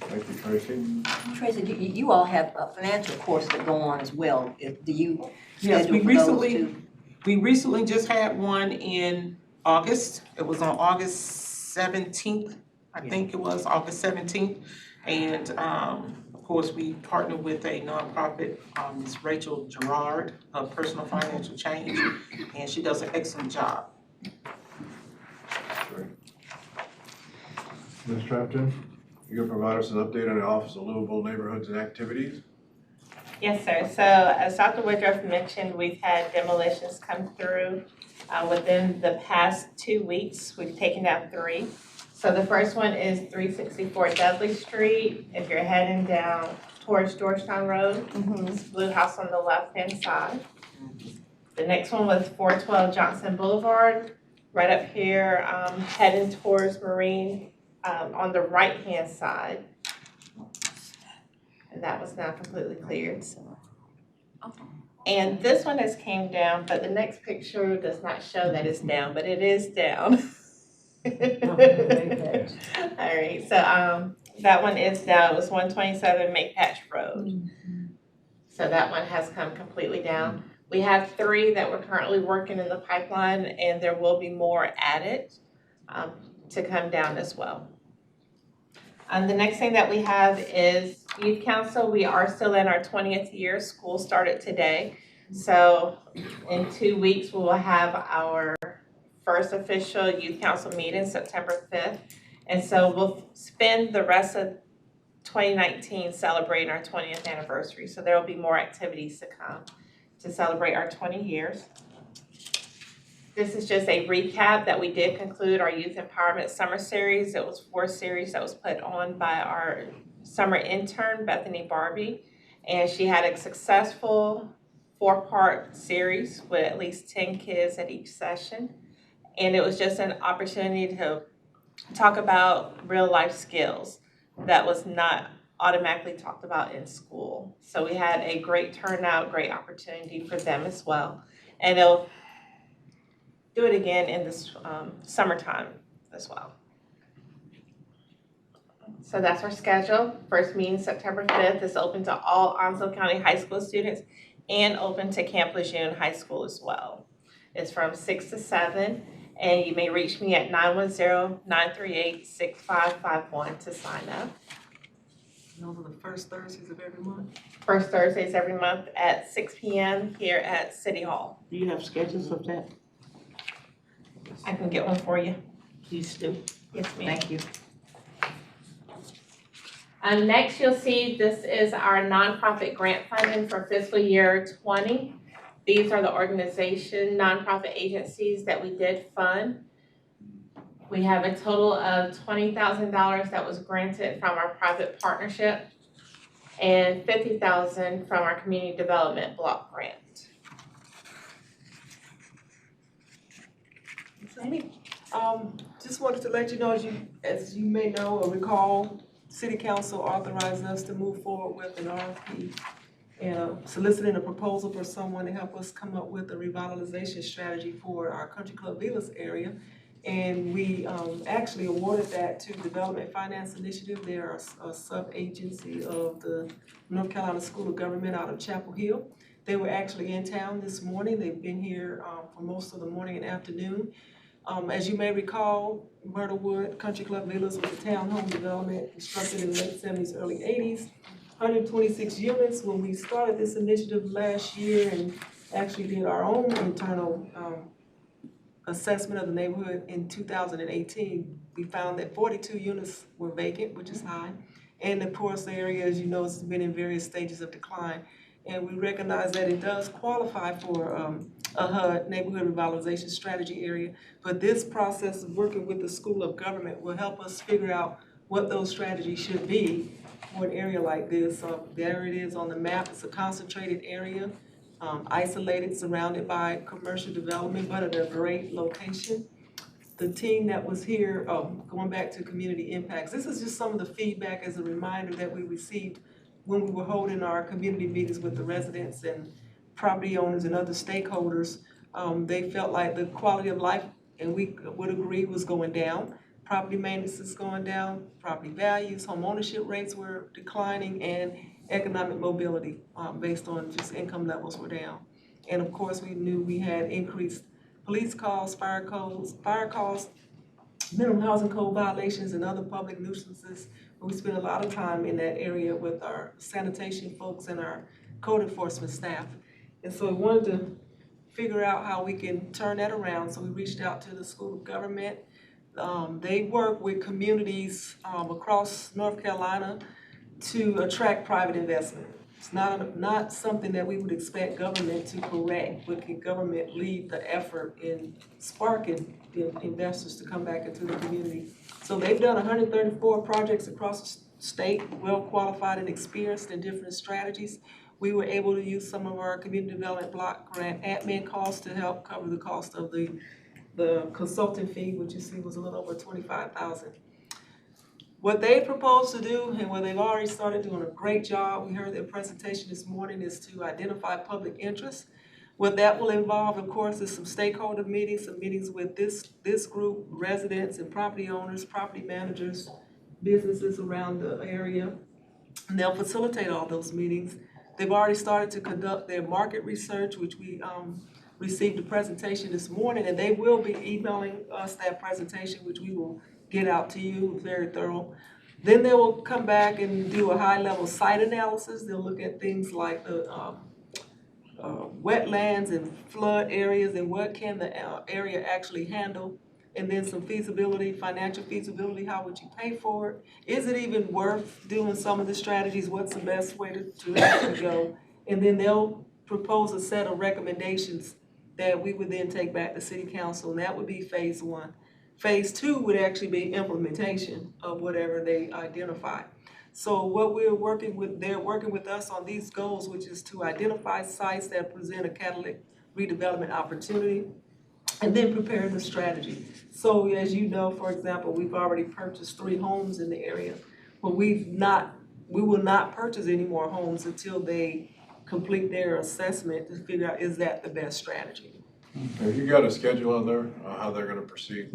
Thank you, Tracy. Tracy, you all have a financial course that go on as well. Do you Yes, schedule for those too? we recently just had one in August. It was on August 17th, I think it was, August 17th. And of course, we partnered with a nonprofit, Ms. Rachel Gerard of Personal Financial Change, and she does an excellent job. Ms. Trapton, you can provide us an update on the Office of Livable Neighborhoods and Activities? Yes, sir. So as Dr. Woodruff mentioned, we've had demolitions come through within the past 2 weeks. We've taken down 3. So the first one is 364 Dudley Street. If you're heading down towards Georgetown Road, it's Blue House on the left-hand side. The next one was 412 Johnson Boulevard, right up here, heading towards Marine on the right-hand side. And that was now completely cleared. And this one has came down, but the next picture does not show that it's down, but it is down. Alright, so that one is down. It was 127 Make Patch Road. So that one has come completely down. We have 3 that we're currently working in the pipeline, and there will be more added to come down as well. The next thing that we have is Youth Council. We are still in our 20th year. School started today. So in 2 weeks, we will have our first official Youth Council meeting, September 5th. And so we'll spend the rest of 2019 celebrating our 20th anniversary. So there will be more activities to come to celebrate our 20 years. This is just a recap that we did conclude our Youth Empowerment Summer Series. It was 4 series that was put on by our summer intern, Bethany Barbie. And she had a successful 4-part series with at least 10 kids at each session. And it was just an opportunity to talk about real life skills that was not automatically talked about in school. So we had a great turnout, great opportunity for them as well. And it'll do it again in this summertime as well. So that's our schedule. First meeting September 5th is open to all Onslow County High School students and open to Camp Lejeune High School as well. It's from 6 to 7, and you may reach me at 910-938-6551 to sign up. Those are the first Thursdays of every month. First Thursdays every month at 6 p.m. here at City Hall. Do you have schedules of that? I can get one for you. Please do. Yes, ma'am. Thank you. Next, you'll see this is our nonprofit grant funding for fiscal year 20. These are the organization, nonprofit agencies that we did fund. We have a total of $20,000 that was granted from our private partnership and $50,000 from our community development block grant. Just wanted to let you know, as you may know or recall, City Council authorized us to move forward with an RFP and soliciting a proposal for someone to help us come up with a revitalization strategy for our Country Club Villas area. And we actually awarded that to Development Finance Initiative. They are a sub-agency of the North Carolina School of Government out of Chapel Hill. They were actually in town this morning. They've been here for most of the morning and afternoon. As you may recall, Myrtlewood Country Club Villas was a townhome development constructed in the late 70s, early 80s. 126 units. When we started this initiative last year and actually did our own internal assessment of the neighborhood in 2018, we found that 42 units were vacant, which is high. And of course, the area, as you know, has been in various stages of decline. And we recognize that it does qualify for a HUD, Neighborhood Revitalization Strategy area. But this process of working with the School of Government will help us figure out what those strategies should be for an area like this. There it is on the map. It's a concentrated area, isolated, surrounded by commercial development, but at a great location. The team that was here, going back to community impacts, this is just some of the feedback as a reminder that we received when we were holding our community meetings with the residents and property owners and other stakeholders. They felt like the quality of life, and we would agree, was going down. Property maintenance is going down, property values, home ownership rates were declining, and economic mobility based on just income levels were down. And of course, we knew we had increased police calls, fire calls, minimum housing code violations, and other public nuisances. We spent a lot of time in that area with our sanitation folks and our code enforcement staff. And so we wanted to figure out how we can turn that around. So we reached out to the School of Government. They work with communities across North Carolina to attract private investment. It's not something that we would expect government to correct, but can government lead the effort in sparking the investors to come back into the community. So they've done 134 projects across the state, well qualified and experienced in different strategies. We were able to use some of our community development block grant admin costs to help cover the cost of the consulting fee, which you see was a little over $25,000. What they propose to do, and what they've already started doing a great job, we heard their presentation this morning, is to identify public interest. What that will involve, of course, is some stakeholder meetings, some meetings with this group, residents and property owners, property managers, businesses around the area. And they'll facilitate all those meetings. They've already started to conduct their market research, which we received a presentation this morning, and they will be emailing us that presentation, which we will get out to you, very thorough. Then they will come back and do a high-level site analysis. They'll look at things like the wetlands and flood areas and what can the area actually handle. And then some feasibility, financial feasibility, how would you pay for it? Is it even worth doing some of the strategies? What's the best way to actually go? And then they'll propose a set of recommendations that we would then take back to City Council, and that would be phase one. Phase two would actually be implementation of whatever they identify. So what we're working with, they're working with us on these goals, which is to identify sites that present a catalytic redevelopment opportunity, and then prepare the strategy. So as you know, for example, we've already purchased 3 homes in the area, but we will not purchase any more homes until they complete their assessment to figure out, is that the best strategy? Have you got a schedule on there, how they're gonna proceed?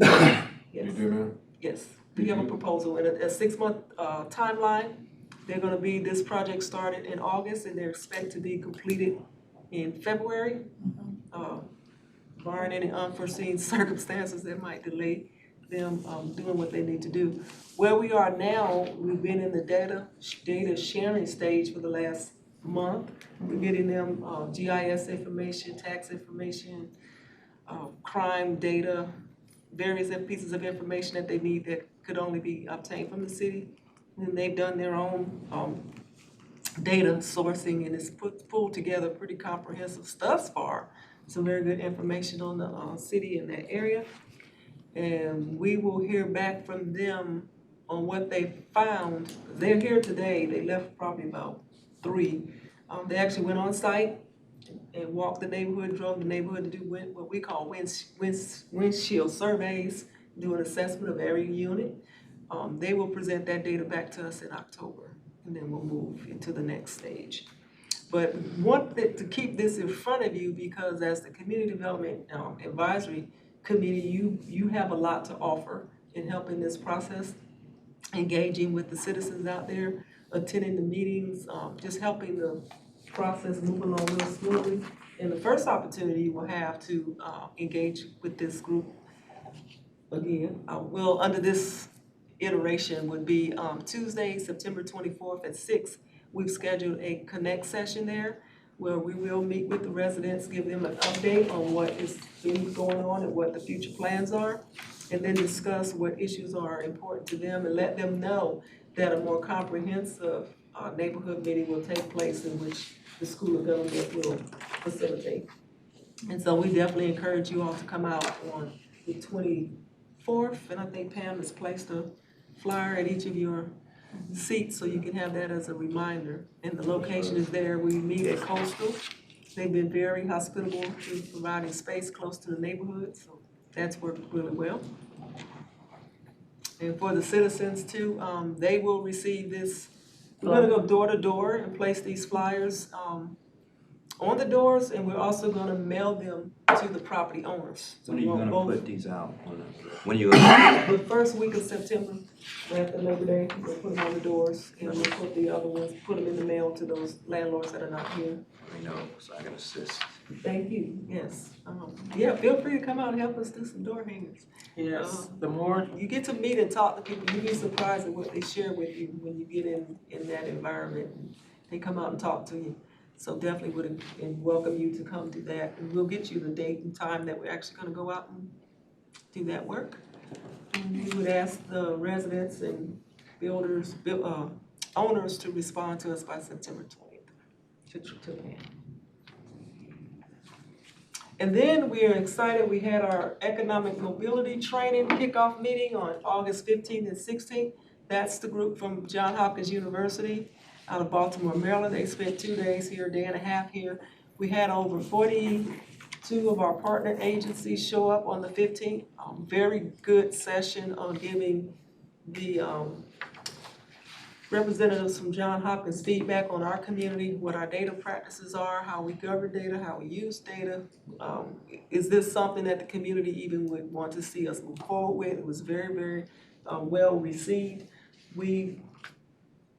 You do now? Yes, we have a proposal in a 6-month timeline. They're gonna be, this project started in August and they're expected to be completed in February. Barring any unforeseen circumstances that might delay them doing what they need to do. Where we are now, we've been in the data sharing stage for the last month. We're getting them GIS information, tax information, crime data, various pieces of information that they need that could only be obtained from the city. And they've done their own data sourcing, and it's pulled together pretty comprehensive thus far. Some very good information on the city in that area. And we will hear back from them on what they found. They're here today. They left probably about 3. They actually went on site and walked the neighborhood, drove the neighborhood to do what we call windshield surveys, do an assessment of every unit. They will present that data back to us in October, and then we'll move into the next stage. But want to keep this in front of you because as the Community Development Advisory Committee, you have a lot to offer in helping this process, engaging with the citizens out there, attending the meetings, just helping the process move along real smoothly. And the first opportunity you will have to engage with this group again, under this iteration would be Tuesday, September 24th at 6. We've scheduled a connect session there where we will meet with the residents, give them an update on what is going on and what the future plans are, and then discuss what issues are important to them and let them know that a more comprehensive neighborhood meeting will take place in which the School of Government will facilitate. And so we definitely encourage you all to come out on the 24th, and I think Pam has placed a flyer at each of your seats so you can have that as a reminder. And the location is there. We meet at Coastal. They've been very hospitable to providing space close to the neighborhood, so that's worked really well. And for the citizens too, they will receive this. We're gonna go door to door and place these flyers on the doors, and we're also gonna mail them to the property owners. So When are you we want gonna both. put these out? When you gonna? The first week of September, after Labor Day, we'll put them on the doors, and we'll put the other ones, put them in the mail to those landlords that are not here. I know, so I can assist. Thank you, yes. Yeah, feel free to come out and help us do some door hangers. Yes, the more, You get to meet and talk to people, you'd be surprised at what they share with you when you get in that environment. They come out and talk to you. So definitely would welcome you to come do that, and we'll get you the date and time that we're actually gonna go out and do that work. And we would ask the residents and builders, owners to respond to us by September 20th. to plan. And then we are excited, we had our economic mobility training kickoff meeting on August 15th and 16th. That's the group from Johns Hopkins University out of Baltimore, Maryland. They spent 2 days here, a day and a half here. We had over 42 of our partner agencies show up on the 15th. Very good session on giving the representatives from Johns Hopkins feedback on our community, what our data practices are, how we govern data, how we use data. Is this something that the community even would want to see us move forward with? It was very, very well received. We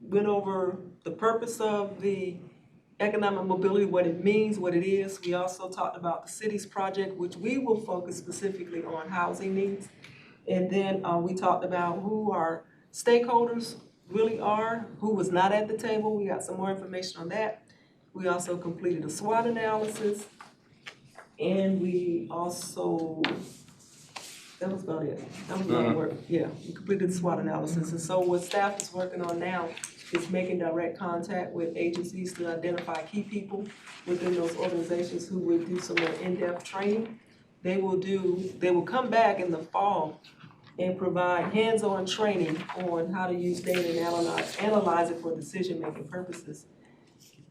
went over the purpose of the economic mobility, what it means, what it is. We also talked about the city's project, which we will focus specifically on housing needs. And then we talked about who our stakeholders really are, who was not at the table. We got some more information on that. We also completed a SWOT analysis. And we also, that was about it. That was about work. Yeah, we completed the SWOT analysis. And so what staff is working on now is making direct contact with agencies to identify key people within those organizations who would do some more in-depth training. They will come back in the fall and provide hands-on training on how to use data and analyze it for decision-making purposes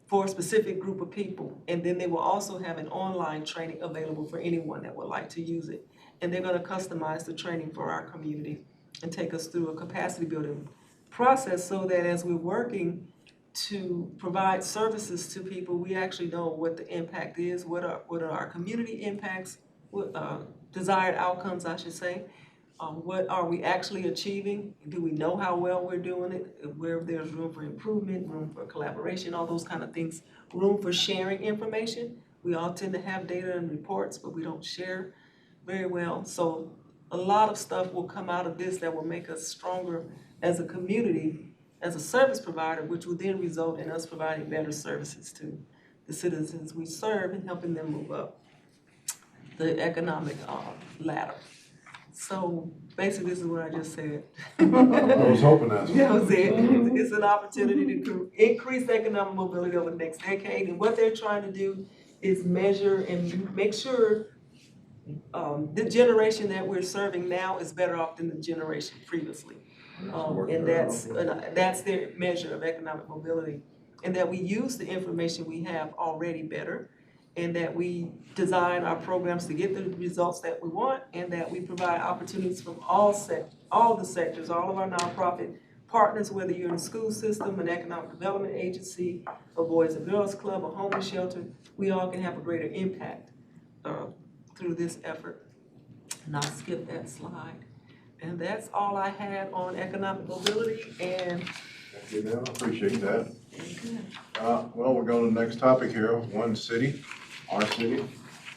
for a specific group of people. And then they will also have an online training available for anyone that would like to use it. And they're gonna customize the training for our community and take us through a capacity building process so that as we're working to provide services to people, we actually know what the impact is, what are our community impacts, what desired outcomes, I should say. What are we actually achieving? Do we know how well we're doing it? Where there's room for improvement, room for collaboration, all those kind of things, room for sharing information. We all tend to have data and reports, but we don't share very well. So a lot of stuff will come out of this that will make us stronger as a community, as a service provider, which will then result in us providing better services to the citizens we serve and helping them move up the economic ladder. So basically, this is what I just said. I was hoping that's. That was it. It's an opportunity to increase economic mobility over the next decade. And what they're trying to do is measure and make sure the generation that we're serving now is better off than the generation previously. And that's their measure of economic mobility. And that we use the information we have already better, and that we design our programs to get the results that we want, and that we provide opportunities from all the sectors, all of our nonprofit partners, whether you're in a school system, an economic development agency, a Boys and Girls Club, a homeless shelter, we all can have a greater impact through this effort. And I'll skip that slide. And that's all I had on economic mobility, and Thank you, ma'am. Appreciate that. Well, we're going to the next topic here. One city, our city,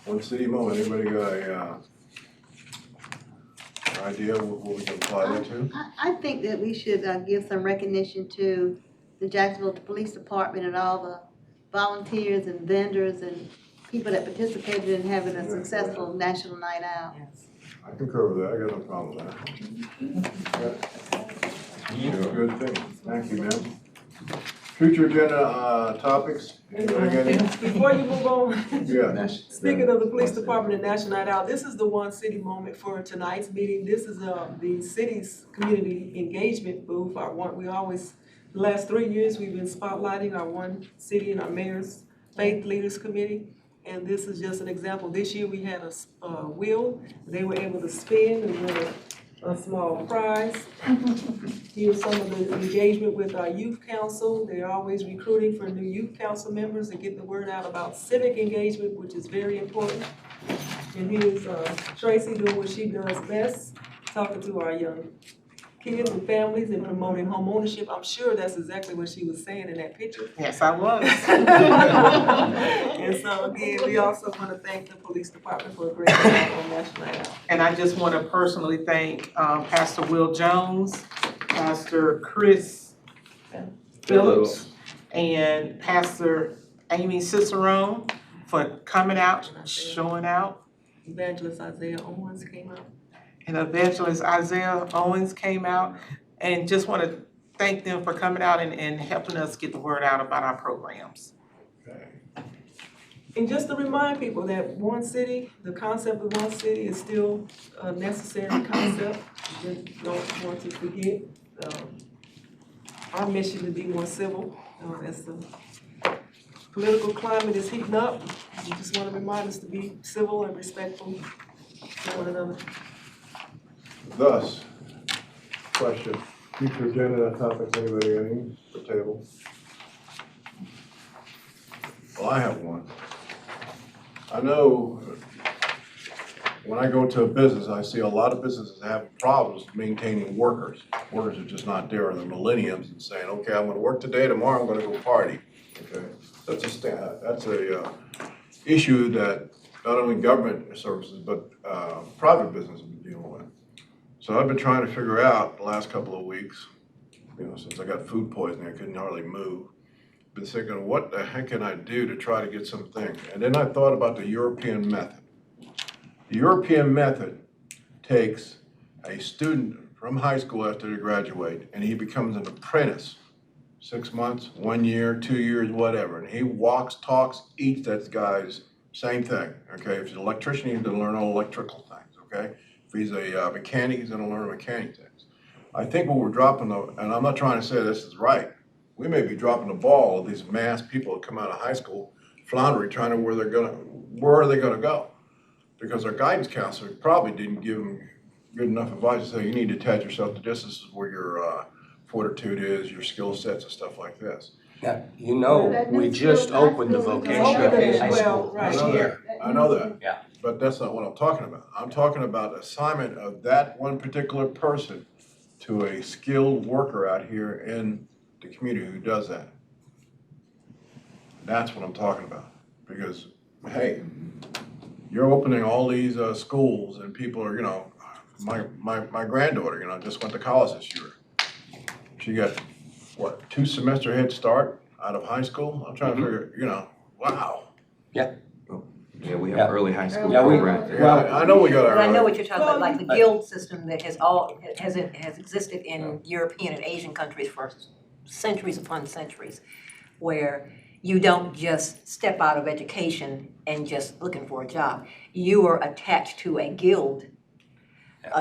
one city moment. Anybody got a idea what we can apply that to? I think that we should give some recognition to the Jacksonville Police Department and all the volunteers and vendors and people that participated in having a successful National Night Out. I concur with that. I got no problem with that. Good thing. Thank you, ma'am. Future agenda topics. Anybody got any? before you move on, Yeah. speaking of the police department and National Night Out, this is the one city moment for tonight's meeting. This is the city's community engagement booth. The last 3 years, we've been spotlighting our one city and our mayor's faith leaders committee. And this is just an example. This year we had a wheel. They were able to spin and win a small prize. Here's some of the engagement with our youth council. They're always recruiting for new youth council members and get the word out about civic engagement, which is very important. And here's Tracy doing what she does best, talking to our young kids and families and promoting home ownership. I'm sure that's exactly what she was saying in that picture. Yes, I was. And so again, we also want to thank the police department for a great job on National Night Out. And I just want to personally thank Pastor Will Jones, Pastor Chris Phillips, and Pastor Amy Cicerone for coming out, showing out. Evangelist Isaiah Owens came out. And Evangelist Isaiah Owens came out, and just want to thank them for coming out and helping us get the word out about our programs. And just to remind people that one city, the concept of one city is still a necessary concept. Just don't want to forget our mission to be more civil. As the political climate is heating up, we just want to remind us to be civil and respectful to one another. Thus, question, future agenda topics, anybody got any for table? Well, I have one. I know when I go to a business, I see a lot of businesses having problems maintaining workers. Workers are just not there in the millenniums and saying, okay, I'm gonna work today, tomorrow I'm gonna go party. Okay, that's a issue that not only government services, but private business is dealing with. So I've been trying to figure out the last couple of weeks, since I got food poisoning, I couldn't hardly move. Been thinking, what the heck can I do to try to get something? And then I thought about the European method. The European method takes a student from high school after they graduate, and he becomes an apprentice. 6 months, 1 year, 2 years, whatever. And he walks, talks, eats that guy's same thing, okay? If he's an electrician, he's gonna learn all electrical things, okay? If he's a mechanic, he's gonna learn mechanic things. I think what we're dropping, and I'm not trying to say this is right, we may be dropping the ball of these mass people that come out of high school floundering, trying to where are they gonna go? Because our guidance counselor probably didn't give them good enough advice to say, you need to attach yourself to this is where your fortitude is, your skill sets and stuff like this. Now, we just opened the vocational high school this year. I know that. Yeah. But that's not what I'm talking about. I'm talking about assignment of that one particular person to a skilled worker out here in the community who does that. That's what I'm talking about. Because, hey, you're opening all these schools and people are, my granddaughter, just went to college this year. She got, 2 semester head start out of high school? I'm trying to figure, wow. Yeah. Yeah, we have early high school Yeah, programs. Yeah, I know we got our. But I know what you're talking about, like the guild system that has existed in European and Asian countries for centuries upon centuries, where you don't just step out of education and just looking for a job. You are attached to a guild.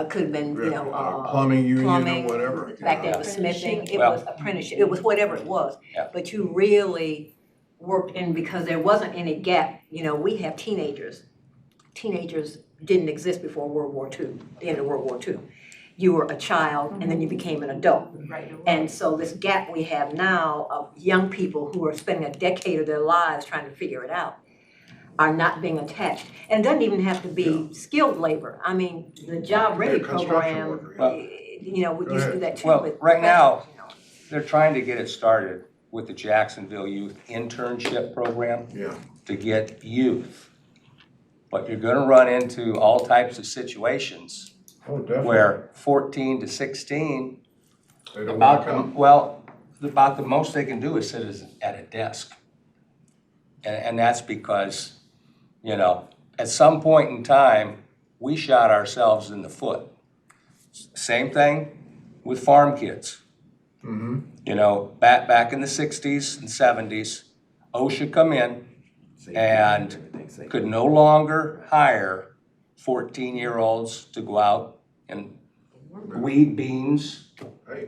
Could have been, Plumbing union or whatever. Back then it was smithing, it was apprenticeship, it was whatever it was. Yeah. But you really worked in, because there wasn't any gap, we have teenagers. Teenagers didn't exist before World War II, the end of World War II. You were a child and then you became an adult. Right. And so this gap we have now of young people who are spending a decade of their lives trying to figure it out are not being attached. And it doesn't even have to be skilled labor. I mean, the job ready program, we used to do that too. Well, with right now, professionals, they're trying to get it started with the Jacksonville Youth Internship Program to get youth. But you're gonna run into all types of situations where 14 to 16, about the most they can do is sit at a desk. And that's because, at some point in time, we shot ourselves in the foot. Same thing with farm kids. Back in the 60s and 70s, OSHA come in and could no longer hire 14-year-olds to go out and weed beans,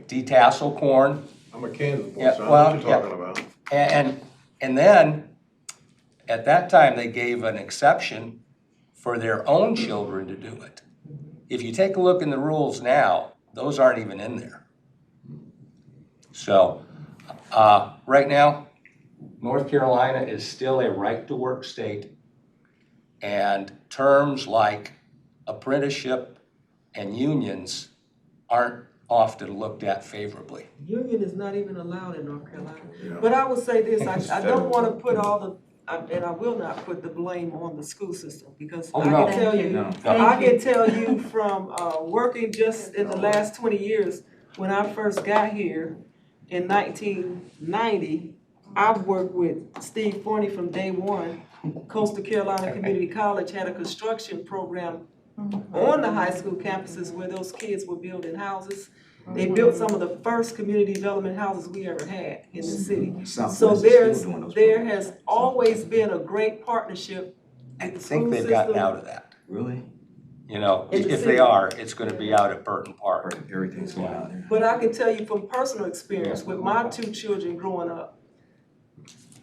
detassel corn. I'm a Kansas boy, Yeah, so I know well, what you're talking about. And then, at that time, they gave an exception for their own children to do it. If you take a look in the rules now, those aren't even in there. So, right now, North Carolina is still a right-to-work state, and terms like apprenticeship and unions aren't often looked at favorably. Union is not even allowed in North Carolina. Yeah. But I will say this, I don't want to put and I will not put the blame on the school system, because I can tell you from working just in the last 20 years, when I first got here in 1990, I've worked with Steve Forney from day one. Coastal Carolina Community College had a construction program on the high school campuses where those kids were building houses. They built some of the first community development houses we ever had in the city. So there has always been a great partnership. I think they've gotten out of that. Really? If they are, it's gonna be out at Burton Park. Everything's going out there. But I can tell you from personal experience, with my 2 children growing up,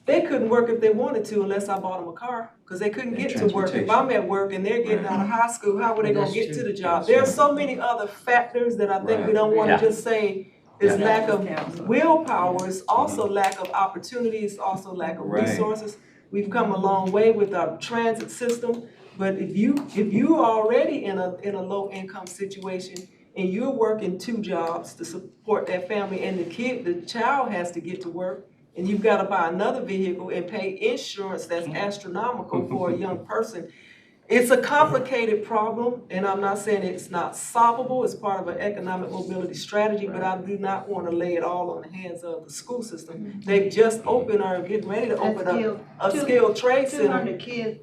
they couldn't work if they wanted to unless I bought them a car, because they couldn't get to work. If I'm at work and they're getting out of high school, how were they gonna get to the job? There are so many other factors that I think we don't wanna just say it's lack of willpower, it's also lack of opportunities, also lack of resources. We've come a long way with our transit system, but if you are already in a low income situation and you're working 2 jobs to support that family, and the child has to get to work, and you've gotta buy another vehicle and pay insurance that's astronomical for a young person. It's a complicated problem, and I'm not saying it's not solvable, it's part of an economic mobility strategy, but I do not wanna lay it all on the hands of the school system. They've just opened or getting ready to open up a skilled trade center. 200 kids,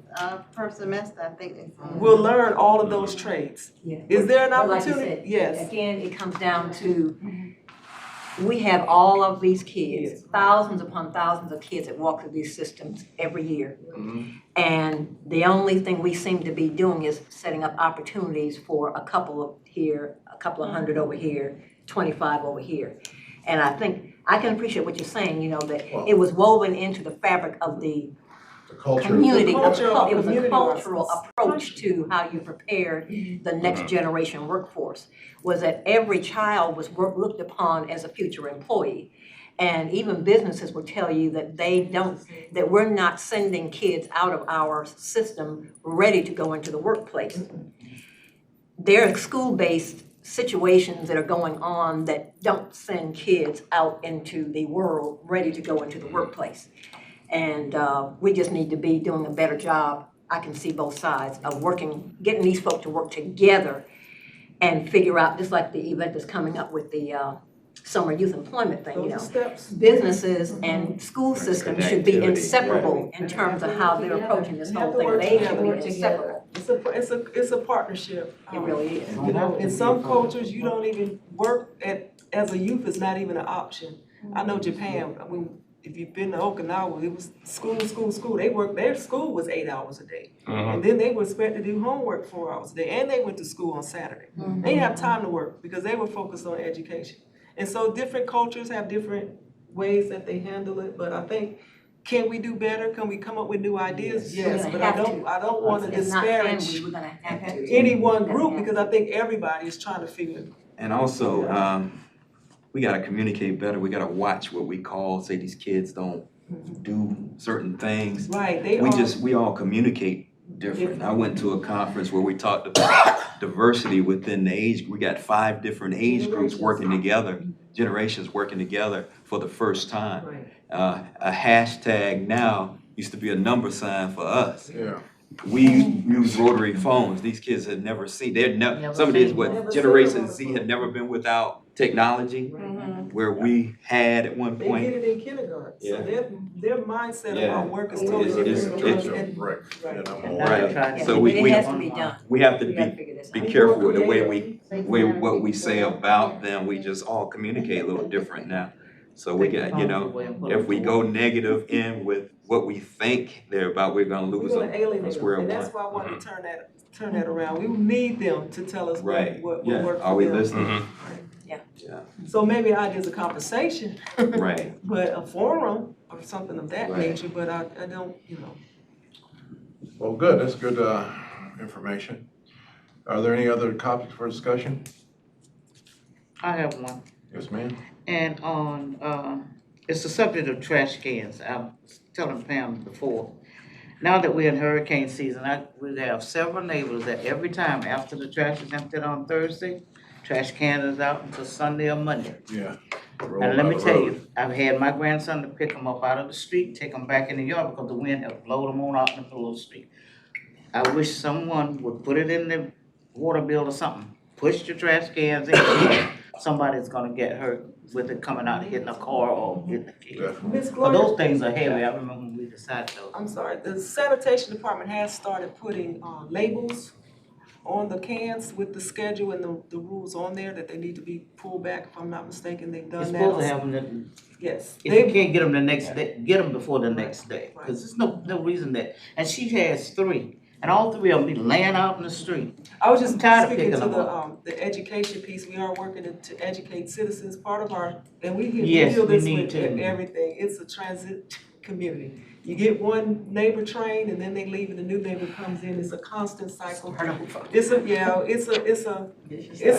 per semester, I think they said. Will learn all of those trades. Yeah. Is there an But like you opportunity? said, Yes. again, it comes down to, we have all of these kids, thousands upon thousands of kids that walk through these systems every year. And the only thing we seem to be doing is setting up opportunities for a couple of here, a couple of hundred over here, 25 over here. And I think, I can appreciate what you're saying, you know, that it was woven into the fabric of the culture. community, The culture of it was a community cultural lessons. approach to how you prepared the next generation workforce, was that every child was looked upon as a future employee. And even businesses will tell you that that we're not sending kids out of our system ready to go into the workplace. There are school-based situations that are going on that don't send kids out into the world ready to go into the workplace. And we just need to be doing a better job, I can see both sides, of getting these folks to work together and figure out, just like the event that's coming up with the summer youth employment thing, you know. Businesses and school systems should be inseparable in terms of how they're approaching this whole thing. They should be inseparable. It's a partnership. It really is. You know, in some cultures, you don't even work as a youth, it's not even an option. I know Japan, I mean, if you've been to Okinawa, it was school. Their school was 8 hours a day. And then they were expected to do homework 4 hours a day, and they went to school on Saturday. They didn't have time to work because they were focused on education. And so different cultures have different ways that they handle it, but I think, can we do better? Can we come up with new ideas? Yes, but I don't want to disparage We're gonna have to. any one group, because I think everybody is trying to figure it. And also, we gotta communicate better. We gotta watch what we call, say these kids don't do certain things. Right, We all communicate different. I went to a conference where we talked about diversity within the age. We got 5 different age groups working together, generations working together for the first time. Right. A hashtag now used to be a number sign for us. Yeah. We use rotary phones. These kids had never seen, some of these, Generation Z had never been without technology, where we had at one They point. get it in kindergarten, so their mindset Yeah. about work is totally different. Right. And I'm all Right. Yeah, So but we it has to be done. we have to We gotta be figure this be out. careful with the way what we say about them. We just all communicate a little different now. So we got, if we go negative in with what we think they're about, we're gonna We're lose gonna them. alienate That's them, where and it that's went. why I wanted to turn that around. We need them to tell us Right. what Yeah. worked Are for we them. listening? Yeah. So maybe ideas of compensation, Right. but a forum or something of that Right. nature, but I don't, Well, good, that's good information. Are there any other topics for discussion? I have one. Yes, ma'am. And it's the subject of trash cans. I was telling Pam before. Now that we're in hurricane season, we have several neighbors that every time after the trash is emptied on Thursday, trash can is out until Sunday or Monday. Yeah. And let me tell you, I've had my grandson to pick them up out of the street, take them back in the yard because the wind has blown them on out in the middle of the street. I wish someone would put it in the water bill or something. Push your trash cans in. Somebody's gonna get hurt with it coming out and hitting a car or hitting a kid. Ms. But Gloria, those things are heavy. I remember when we decided those. I'm sorry, the sanitation department has started putting labels on the cans with the schedule and the rules on there that they need to be pulled back. If I'm not mistaken, they've You're done that. supposed to have them, Yes. if you can't get them the next day, get them before the next day. Cause there's no reason that, and she has 3, and all 3 of them be laying out in the street. I was just I'm tired of speaking to picking them the education piece. We are working to educate citizens. Part of our, and we Yes, deal we this need with to. everything. It's a transit community. You get one neighbor trained and then they leave and the new neighbor comes in. It's a constant cycle. It's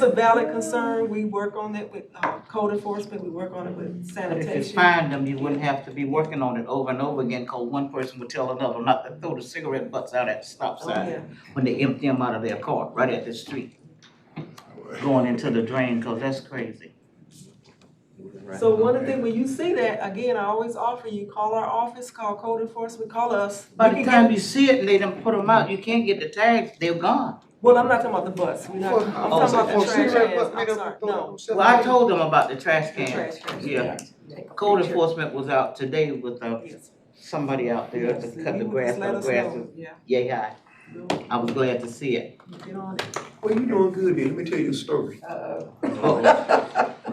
a valid concern. We work on it with code enforcement. We work on it with But if you sanitation. find them, you wouldn't have to be working on it over and over again, cause one person would tell another not to throw the cigarette butts out at the stop Oh, yeah. sign when they empty them out of their car, right at the street, going into the drain, cause that's crazy. So one of the things, when you see that, again, I always offer you, call our office, call code enforcement, call us. By We the can time get- you see it and they done put them out, you can't get the tags, they're gone. Well, I'm not talking about the bus, we're not, I'm talking about the trash cans, I'm sorry, no. Well, I told them about the trash The cans. trash cans. Yeah. Take a Code picture. enforcement was out today with Yes. somebody out there Yes, to cut the you grass, just let the us grass know. is Yeah, yay high. I was glad to see it. get on it. Well, you doing good then, let me tell you a story. I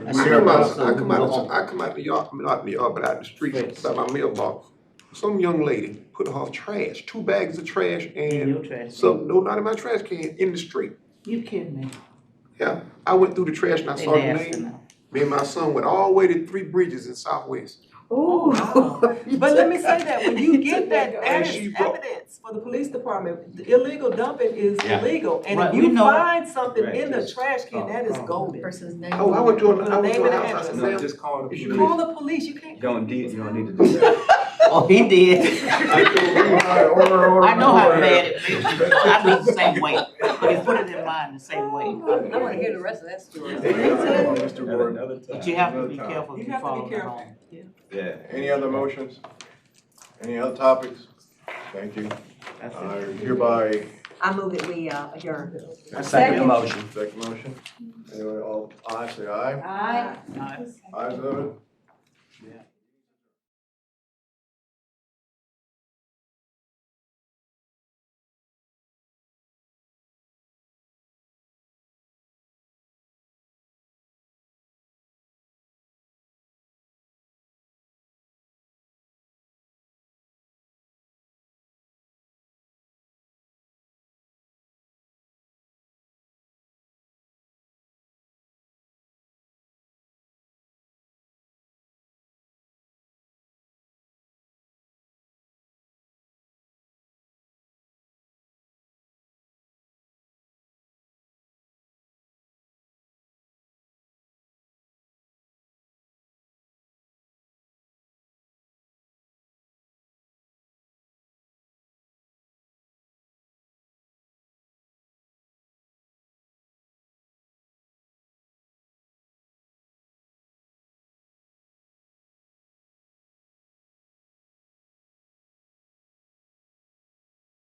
I see come about out, some- I come out the yard, not in the yard, but out the street, by my mailbox. Some young lady put her trash, 2 bags of trash In and your trash some, can. no, not in my trash can, in the street. You kidding me? Yeah, I went through the trash and I They saw the nasty name. now. Me and my son went all the way to 3 Bridges in Southwest. Oh, wow. But let me say that, when you get that, that And is she brought- evidence for the police department. The illegal dumping is Yeah. illegal, and Right, if we you know. find something Right, in the just trash can, that is golden. Person's name. Oh, I went to Put a a name and an house, I said, address. ma'am, Just call the is police. Call the police, you can't. You don't call need, you people. don't need to do that. Oh, he did. Order, I know how bad it makes you. I be the same way, but he put it in mind the same way. I wanna hear the rest of that story. Mr. Gordon. Another time. But you have to be Another time. careful if You you have to follow be the careful. home. Yeah. Yeah. Any other motions? Any other topics? Thank you. That's I it. hereby I move that we adjourn. I second the motion. second motion. Anyway, all ayes, say aye. Aye. All right. Ayes have it. Yeah.